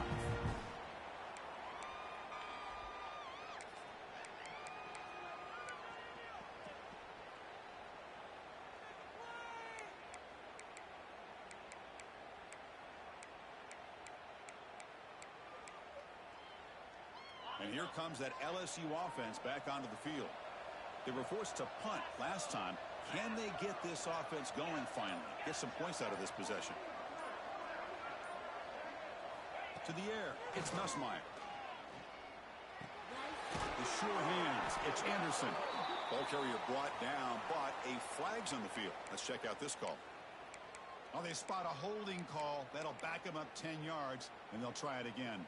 And here comes that LSU offense back onto the field. They were forced to punt last time. Can they get this offense going finally? Get some points out of this possession. To the air, it's Nussmeier. The sure hands, it's Anderson. Ball carrier brought down, but a flag's on the field. Let's check out this call. Oh, they spot a holding call. That'll back them up 10 yards, and they'll try it again.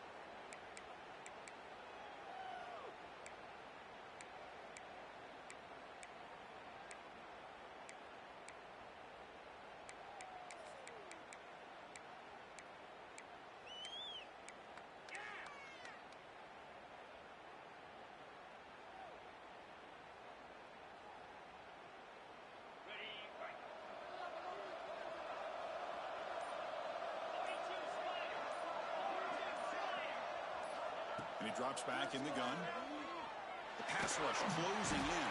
And he drops back in the gun. The pass rush closing in.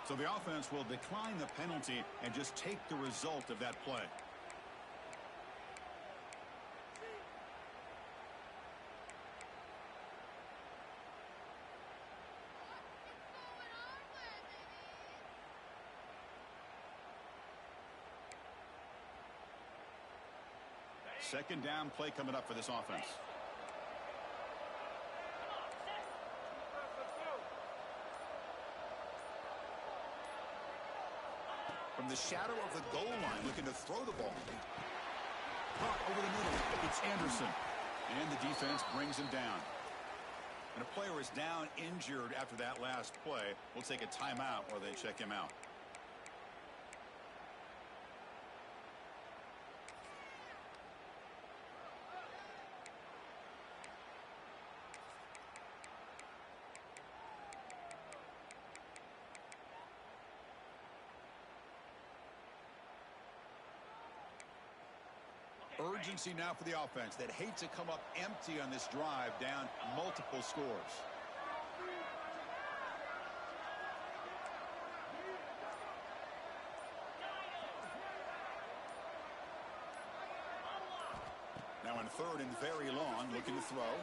So the offense will decline the penalty and just take the result of that play. Second down play coming up for this offense. From the shadow of the goal line, looking to throw the ball. Caught over the middle. It's Anderson. And the defense brings him down. And a player is down injured after that last play. We'll take a timeout while they check him out. Urgency now for the offense that hate to come up empty on this drive, down multiple scores. Now in third and very long, looking to throw.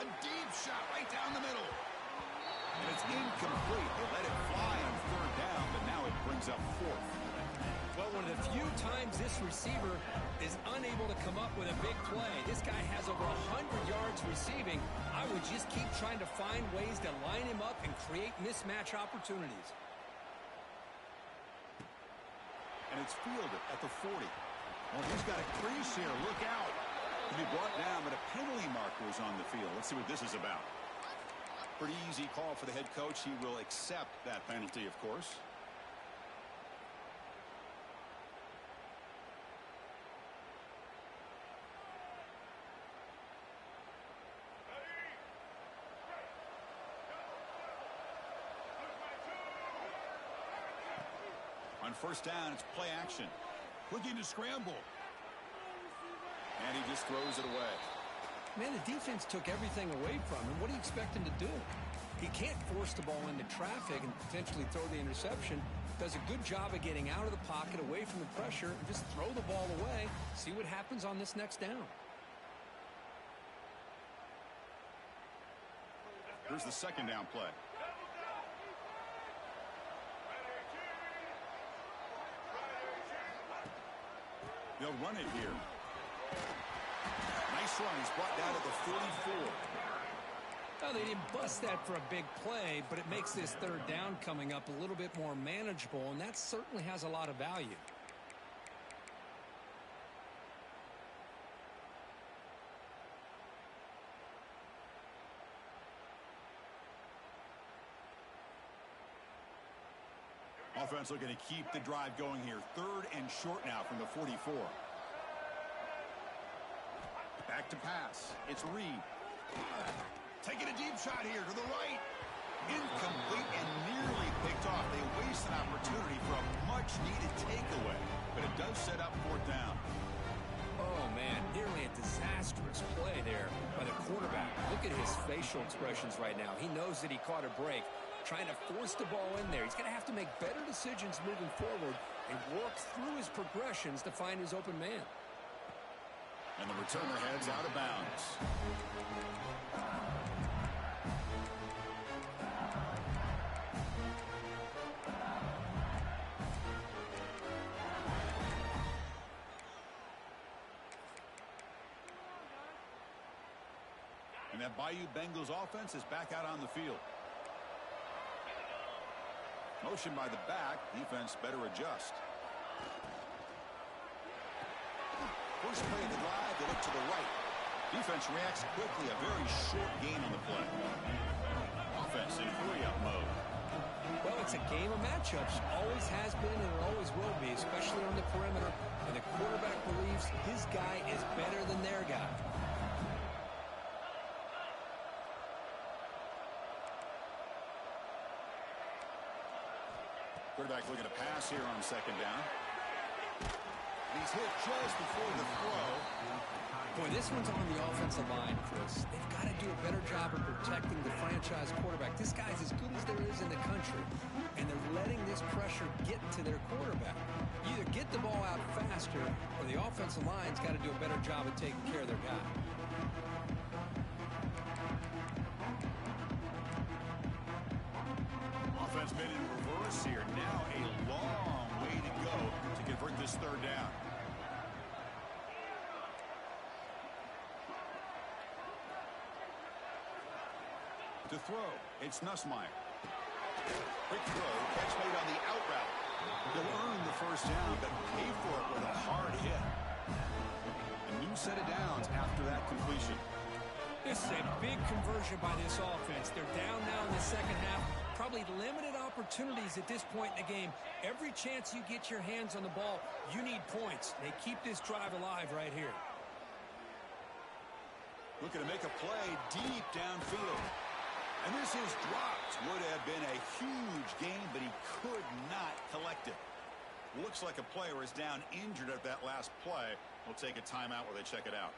A deep shot right down the middle. And it's incomplete. They let it fly on third down, but now it brings up fourth. Well, one of the few times this receiver is unable to come up with a big play. This guy has over 100 yards receiving. I would just keep trying to find ways to line him up and create mismatch opportunities. And it's fielded at the 40. Well, he's got a crease here. Look out. He'll be brought down, but a penalty marker is on the field. Let's see what this is about. Pretty easy call for the head coach. He will accept that penalty, of course. On first down, it's play action. Looking to scramble. And he just throws it away. Man, the defense took everything away from him. What do you expect him to do? He can't force the ball into traffic and potentially throw the interception. Does a good job of getting out of the pocket, away from the pressure, and just throw the ball away. See what happens on this next down. Here's the second down play. They'll run it here. Nice run. He's brought down to the 44. Well, they didn't bust that for a big play, but it makes this third down coming up a little bit more manageable, and that certainly has a lot of value. Offense looking to keep the drive going here. Third and short now from the 44. Back to pass. It's Reed. Taking a deep shot here to the right. Incomplete and nearly picked off. They waste an opportunity for a much-needed takeaway, but it does set up fourth down. Oh, man, nearly a disastrous play there by the quarterback. Look at his facial expressions right now. He knows that he caught a break, trying to force the ball in there. He's going to have to make better decisions moving forward and work through his progressions to find his open man. And the returner heads out of bounds. And that Bayou Bengals offense is back out on the field. Motion by the back. Defense better adjust. First play of the drive, they look to the right. Defense reacts quickly. A very short gain on the play. Offense in hurry-up mode. Well, it's a game of matchups. Always has been and it always will be, especially on the perimeter. And the quarterback believes his guy is better than their guy. Quarterback looking to pass here on second down. He's hit just before the throw. Boy, this one's on the offensive line, Chris. They've got to do a better job of protecting the franchise quarterback. This guy's as good as there is in the country, and they're letting this pressure get to their quarterback. You either get the ball out faster, or the offensive line's got to do a better job of taking care of their guy. Offense been in reverse here. Now a long way to go to convert this third down. To throw, it's Nussmeier. Quick throw, catch made on the out route. He'll earn the first down, but pay for it with a hard hit. A new set of downs after that completion. This is a big conversion by this offense. They're down now in the second half. Probably limited opportunities at this point in the game. Every chance you get your hands on the ball, you need points. They keep this drive alive right here. Looking to make a play deep downfield. And this is dropped. Would have been a huge gain, but he could not collect it. Looks like a player is down injured at that last play. We'll take a timeout while they check it out.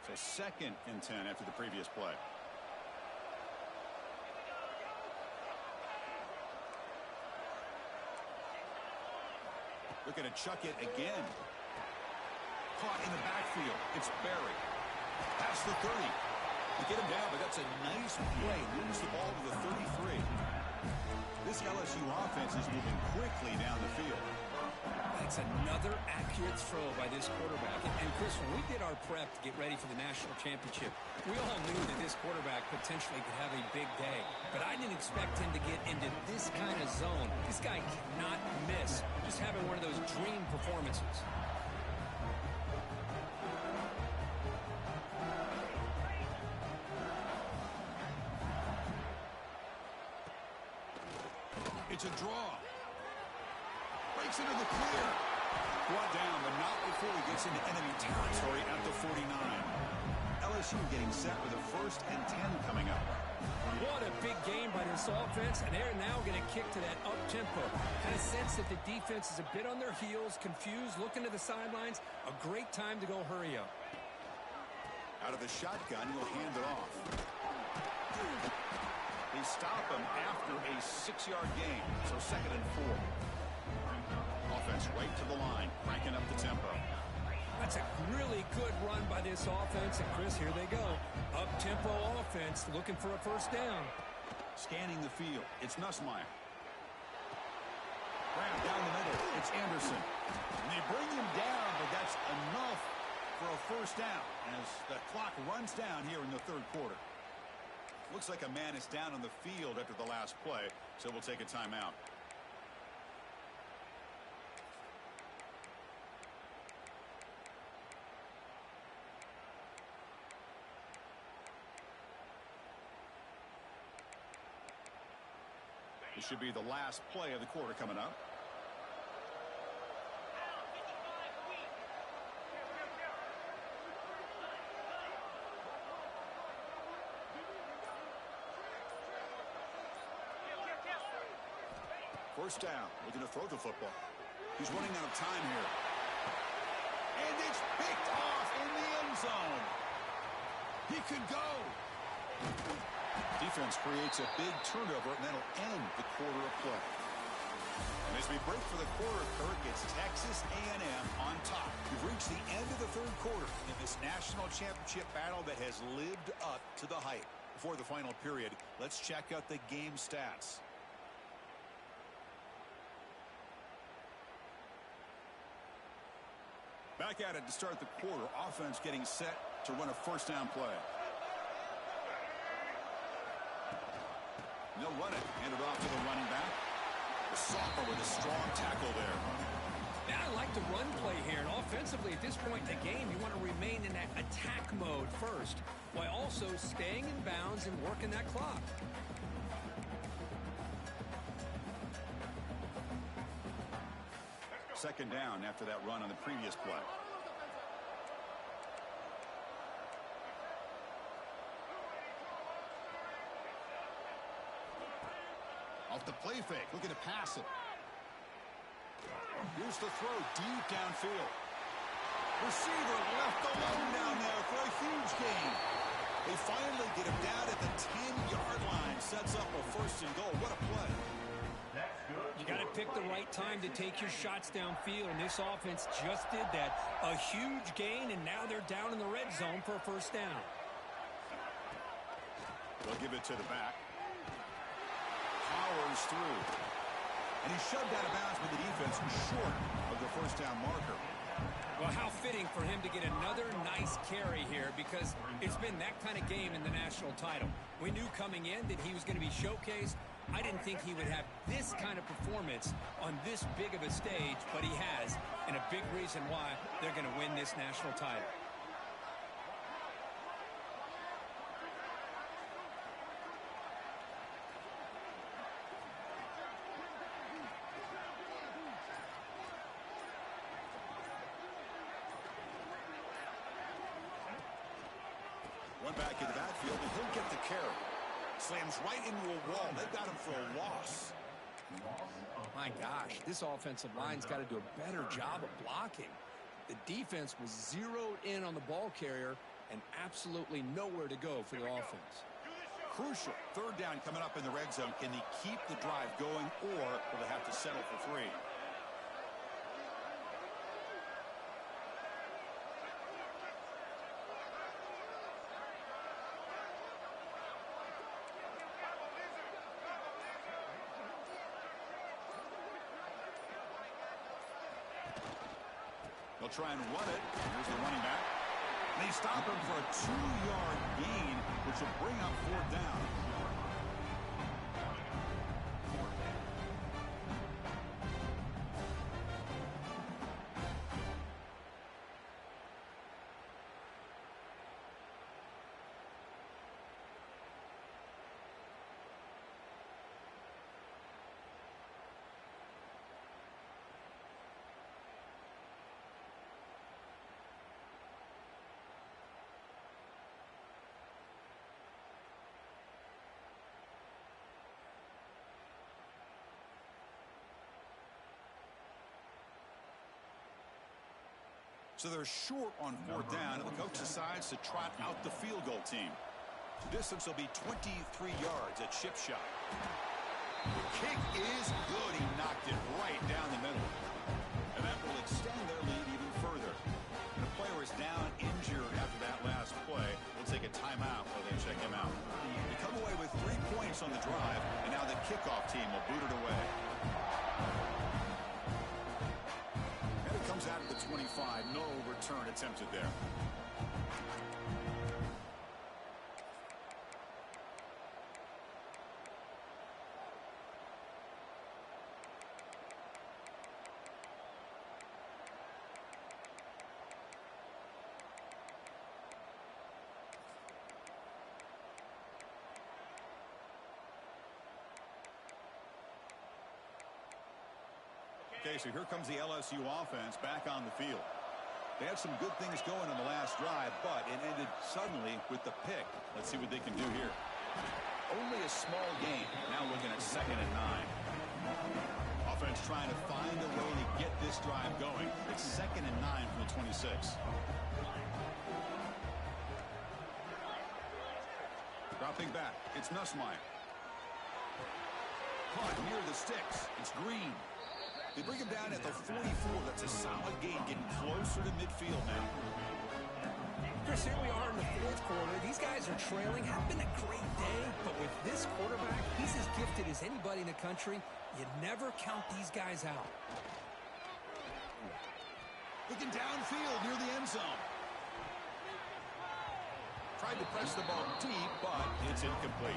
So second and 10 after the previous play. Looking to chuck it again. Caught in the backfield. It's Barry. Past the 30. To get him down, but that's a nice play. Moves the ball to the 33. This LSU offense is moving quickly down the field. That's another accurate throw by this quarterback. And Chris, when we did our prep to get ready for the national championship, we all knew that this quarterback potentially could have a big day. But I didn't expect him to get into this kind of zone. This guy cannot miss. Just having one of those dream performances. It's a draw. Breaks into the clear. Brought down, but not before he gets into enemy territory at the 49. LSU getting set with a 1st and 10 coming up. What a big game by this offense, and they're now going to kick to that up-tempo. Kind of sense that the defense is a bit on their heels, confused, looking to the sidelines. A great time to go hurry up. Out of the shotgun, he'll hand it off. They stop him after a 6-yard gain, so 2nd and 4. Offense pass right to the line, cranking up the tempo. That's a really good run by this offense. And, Chris, here they go. Up-tempo offense looking for a first down. Scanning the field, it's Nussmeier. Grab down the middle, it's Anderson. And they bring him down, but that's enough for a first down as the clock runs down here in the third quarter. Looks like a man is down on the field after the last play, so we'll take a timeout. This should be the last play of the quarter coming up. First down, looking to throw the football. He's running out of time here. And it's picked off in the end zone. He could go. Defense creates a big turnover, and that'll end the quarter of play. And as we break for the quarter, Kirk, it's Texas A&M on top. We've reached the end of the third quarter in this national championship battle that has lived up to the hype. Before the final period, let's check out the game stats. Back at it to start the quarter. Offense getting set to run a first down play. They'll run it. Hand it off to the running back. The sophomore with a strong tackle there. Now, I like the run play here. And offensively, at this point in the game, you want to remain in that attack mode first, while also staying in bounds and working that clock. Second down after that run on the previous play. Off the play fake, looking to pass it. Here's the throw, deep downfield. Receiver left alone down there for a huge gain. They finally get him down at the 10-yard line. Sets up a first and goal. What a play. You got to pick the right time to take your shots downfield, and this offense just did that. A huge gain, and now they're down in the red zone for a first down. They'll give it to the back. Powers through. And he's shoved out of bounds with the defense short of the first down marker. Well, how fitting for him to get another nice carry here, because it's been that kind of game in the national title. We knew coming in that he was going to be showcased. I didn't think he would have this kind of performance on this big of a stage, but he has, and a big reason why they're going to win this national title. One back into the backfield, and he'll get the carry. Slams right into a wall. They've got him for a loss. My gosh, this offensive line's got to do a better job of blocking. The defense was zeroed in on the ball carrier and absolutely nowhere to go for the offense. Crucial. Third down coming up in the red zone. Can they keep the drive going, or will they have to settle for three? They'll try and run it. Here's the running back. They stop him for a 2-yard gain, which will bring up fourth down. So they're short on fourth down, and the coach decides to trot out the field goal team. The distance will be 23 yards at chip shot. The kick is good. He knocked it right down the middle. extend their lead even further. The player is down injured after that last play. We'll take a timeout while they check him out. They come away with 3 points on the drive, and now the kickoff team will boot it away. And it comes out at the 25. No return attempted there. Okay, so here comes the LSU offense back on the field. They had some good things going on the last drive, but it ended suddenly with the pick. Let's see what they can do here. Only a small gain. Now looking at 2nd and 9. Offense trying to find a way to get this drive going. It's 2nd and 9 from the 26. Dropping back. It's Nussmeier. Caught near the sticks. It's Green. They bring him down at the 44. That's a solid gain, getting closer to midfield now. Chris, here we are in the 4th quarter. These guys are trailing. Had been a great day, but with this quarterback, he's as gifted as anybody in the country. You never count these guys out. Looking downfield near the end zone. Tried to press the ball deep, but it's incomplete.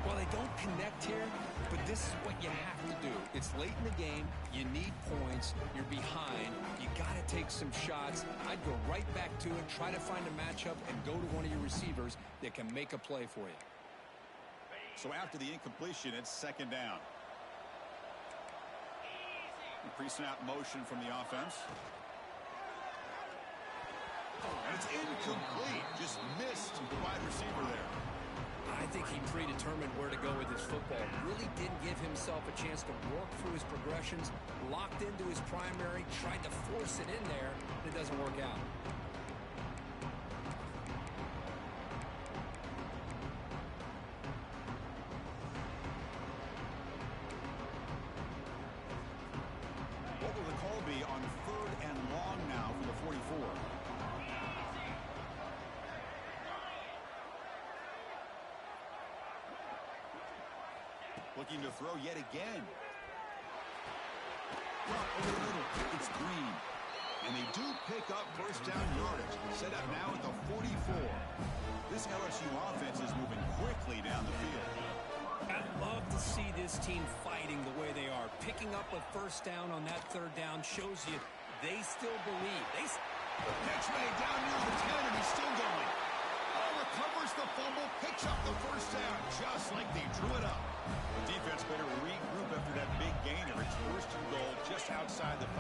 Well, they don't connect here, but this is what you have to do. It's late in the game. You need points. You're behind. You got to take some shots. I'd go right back to it, try to find a matchup, and go to one of your receivers that can make a play for you. So after the incompletion, it's 2nd down. Pre-snap motion from the offense. And it's incomplete. Just missed the wide receiver there. I think he predetermined where to go with his football. Really didn't give himself a chance to work through his progressions. Locked into his primary. Tried to force it in there. It doesn't work out. What will the call be on 3rd and long now from the 44? Looking to throw yet again. Drop over the middle. It's Green. And they do pick up 1st down yardage. Set up now at the 44. This LSU offense is moving quickly down the field. I'd love to see this team fighting the way they are. Picking up a 1st down on that 3rd down shows you they still believe. Pitch made down near the 10, and he's still going. Recovers the fumble, picks up the 1st down, just like they drew it up. The defense better regroup after that big gainer. It's 1st and goal just outside the 5.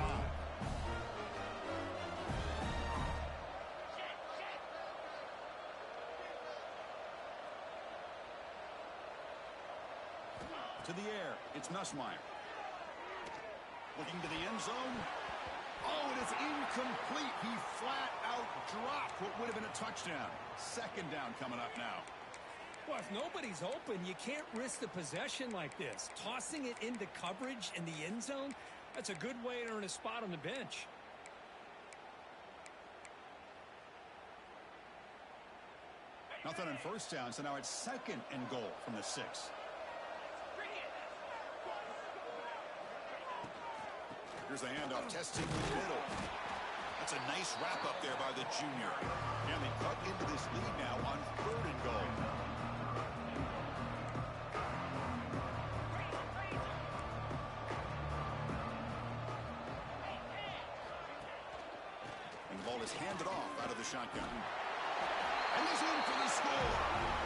To the air, it's Nussmeier. Looking to the end zone. Oh, it is incomplete. He flat out dropped what would have been a touchdown. 2nd down coming up now. Well, if nobody's open, you can't risk the possession like this. Tossing it into coverage in the end zone, that's a good way to earn a spot on the bench. Nothing on 1st down, so now it's 2nd and goal from the 6. Here's the handoff, testing the middle. That's a nice wrap up there by the junior. And they cut into this lead now on 3rd and goal. And the ball is handed off out of the shotgun. And he's in for the score.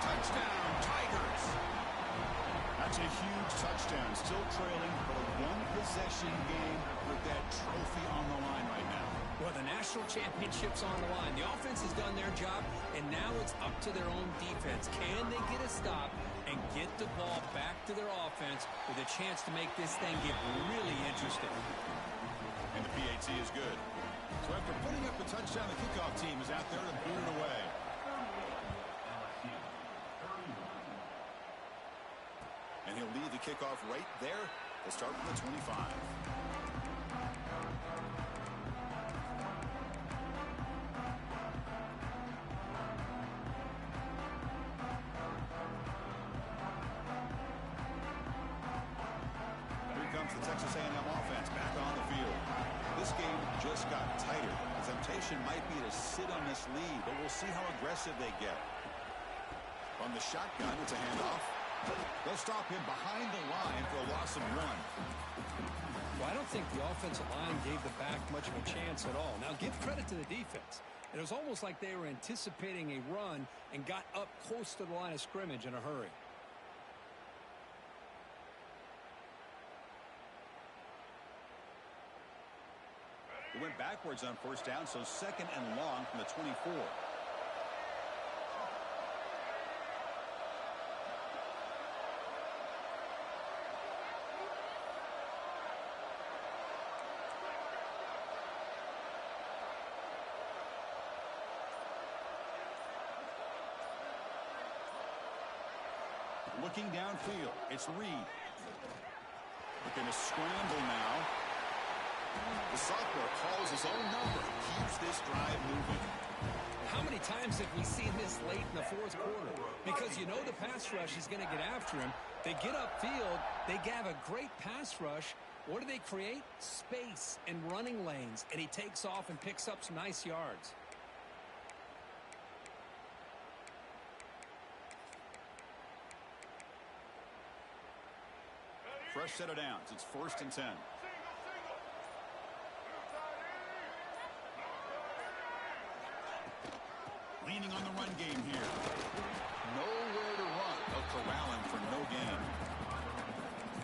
Touchdown, Tigers. That's a huge touchdown. Still trailing, but a one-possession game with that trophy on the line right now. Well, the national championship's on the line. The offense has done their job, and now it's up to their own defense. Can they get a stop and get the ball back to their offense with a chance to make this thing get really interesting? And the PAT is good. So after putting up the touchdown, the kickoff team is out there to boot it away. And he'll lead the kickoff right there. They'll start from the 25. the Texas A&M offense back on the field. This game just got tighter. The temptation might be to sit on this lead, but we'll see how aggressive they get. From the shotgun, it's a handoff. They'll stop him behind the line for a loss of 1. Well, I don't think the offensive line gave the back much of a chance at all. Now, give credit to the defense. It was almost like they were anticipating a run and got up close to the line of scrimmage in a hurry. It went backwards on first down, so 2nd and long from the 24. Looking downfield, it's Reed. Looking to scramble now. The sophomore calls his own number. Keeps this drive moving. How many times have we seen this late in the 4th quarter? Because you know the pass rush is going to get after him. They get upfield. They have a great pass rush. What do they create? Space and running lanes. And he takes off and picks up some nice yards. Fresh set of downs. It's 1st and 10. Leaning on the run game here. Nowhere to run. They'll corral him for no gain.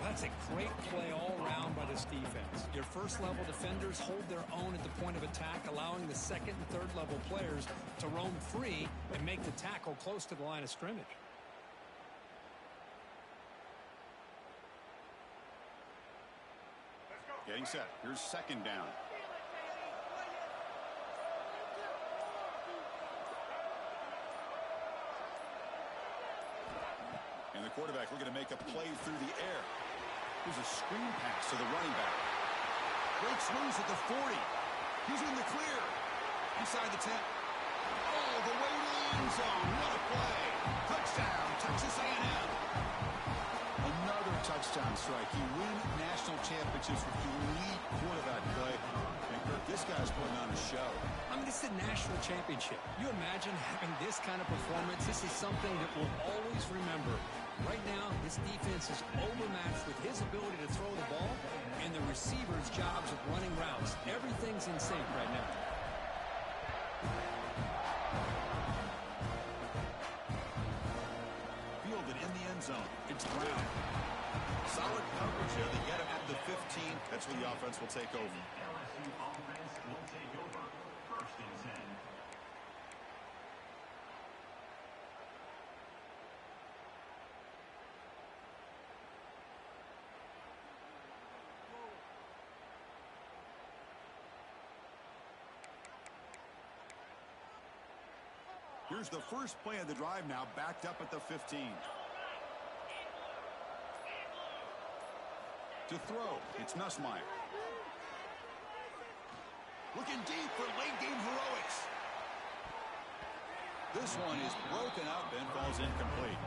That's a great play all around by this defense. Your first-level defenders hold their own at the point of attack, allowing the 2nd and 3rd level players to roam free and make the tackle close to the line of scrimmage. Getting set. Here's 2nd down. And the quarterback looking to make a play through the air. Here's a screen pass to the running back. Breaks loose at the 40. He's in the clear. Inside the 10. All the way to the end zone. What a play. Touchdown, Texas A&M. Another touchdown strike. You win national championships with elite quarterback play. And Kirk, this guy's putting on a show. I mean, this is a national championship. You imagine having this kind of performance? This is something that we'll always remember. Right now, this defense is overmatched with his ability to throw the ball and the receivers' jobs of running routes. Everything's in sync right now. Fielded in the end zone. It's Brown. Solid coverage here. They get him at the 15. That's where the offense will take over. LSU offense will take over. 1st and 10. Here's the first play of the drive now, backed up at the 15. To throw, it's Nussmeier. Looking deep for late-game heroics. This one is broken up and falls incomplete.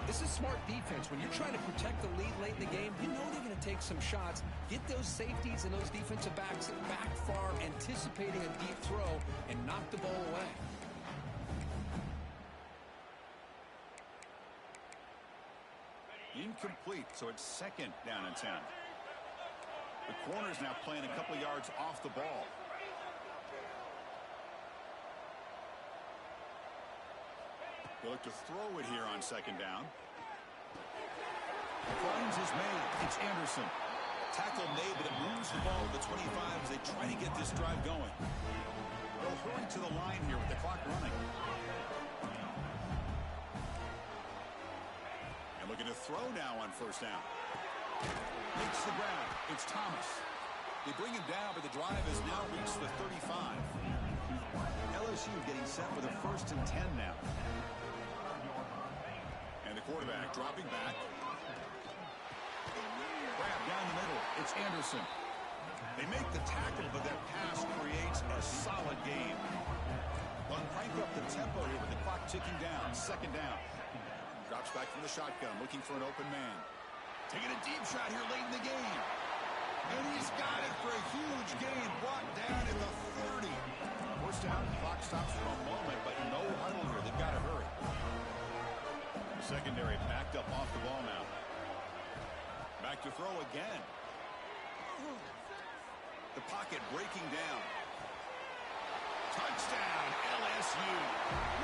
This is smart defense. When you're trying to protect the lead late in the game, you know they're going to take some shots. Get those safeties and those defensive backs back far, anticipating a deep throw, and knock the ball away. Incomplete, so it's 2nd down and 10. The corner's now playing a couple yards off the ball. They look to throw it here on 2nd down. Finds his man. It's Anderson. Tackle made, but it moves the ball to the 25 as they try to get this drive going. They'll hurry to the line here with the clock running. Looking to throw now on 1st down. Makes the ground. It's Thomas. They bring him down, but the drive has now reached the 35. LSU getting set for the 1st and 10 now. And the quarterback dropping back. Grab down the middle. It's Anderson. They make the tackle, but that pass creates a solid game. They'll crank up the tempo here with the clock ticking down. 2nd down. Drops back from the shotgun, looking for an open man. Taking a deep shot here late in the game. And he's got it for a huge gain. Brought down at the 30. First down, clock stops for a moment, but no huddle here. They've got to hurry. The secondary backed up off the ball now. Back to throw again. The pocket breaking down. Touchdown, LSU.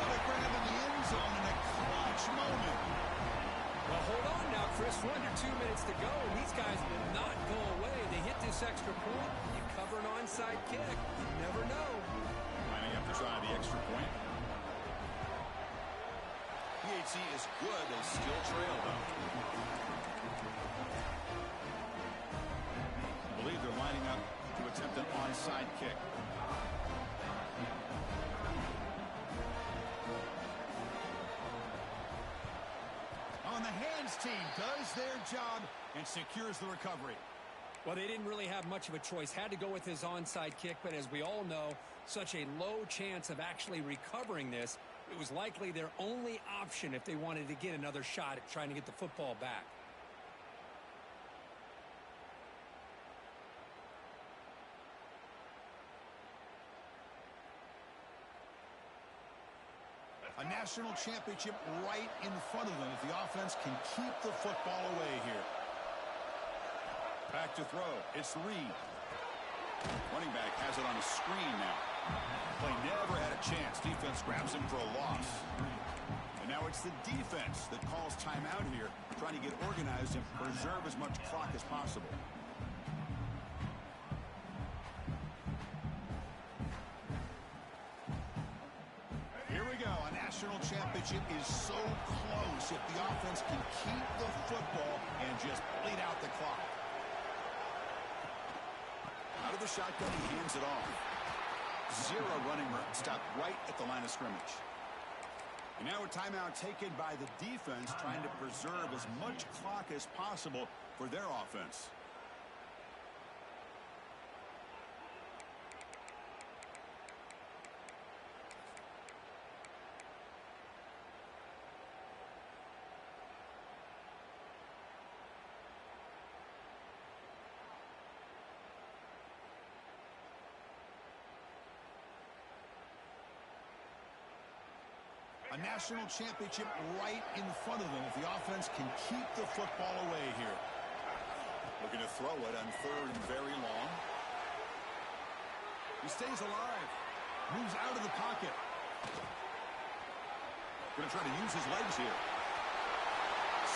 What a grab in the end zone in a clutch moment. Well, hold on now, Chris. 1 or 2 minutes to go, and these guys will not go away. They hit this extra point. You cover an onside kick. You never know. Lining up to try the extra point. PHC is good. They still trail, though. I believe they're lining up to attempt an onside kick. On the hands team does their job and secures the recovery. Well, they didn't really have much of a choice. Had to go with his onside kick, but as we all know, such a low chance of actually recovering this. It was likely their only option if they wanted to get another shot at trying to get the football back. A national championship right in front of them if the offense can keep the football away here. Back to throw. It's Reed. Running back has it on a screen now. Play never had a chance. Defense grabs him for a loss. And now it's the defense that calls timeout here, trying to get organized and preserve as much clock as possible. Here we go. A national championship is so close if the offense can keep the football and just bleed out the clock. Out of the shotgun, he hands it off. Zero running room. Stopped right at the line of scrimmage. And now a timeout taken by the defense, trying to preserve as much clock as possible for their offense. A national championship right in front of them if the offense can keep the football away here. Looking to throw it on third and very long. He stays alive. Moves out of the pocket. Going to try to use his legs here.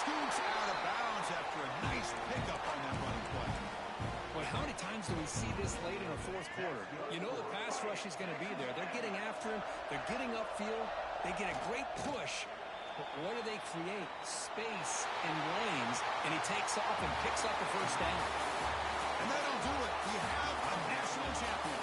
Scoots out of bounds after a nice pickup on that running play. But how many times do we see this late in the fourth quarter? You know the pass rush is going to be there. They're getting after him. They're getting upfield. They get a great push. But what do they create? Space and lanes. And he takes off and picks up the first down. And that'll do it. We have a national champion.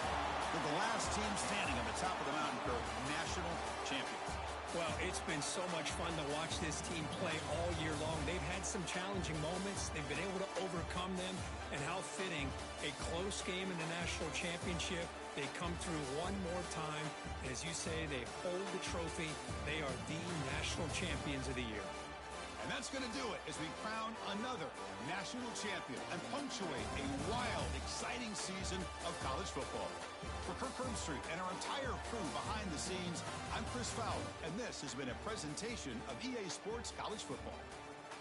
With the last team standing on the top of the mountain curve, national champions. Well, it's been so much fun to watch this team play all year long. They've had some challenging moments. They've been able to overcome them. And how fitting, a close game in the national championship. They come through one more time. As you say, they hold the trophy. They are the national champions of the year. And that's going to do it as we crown another national champion and punctuate a wild, exciting season of college football. For Kirk Herbstreit and our entire crew behind the scenes, I'm Chris Fowler, and this has been a presentation of EA Sports College Football.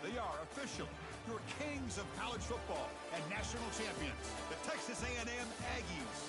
They are official, your kings of college football and national champions, the Texas A&M Aggies.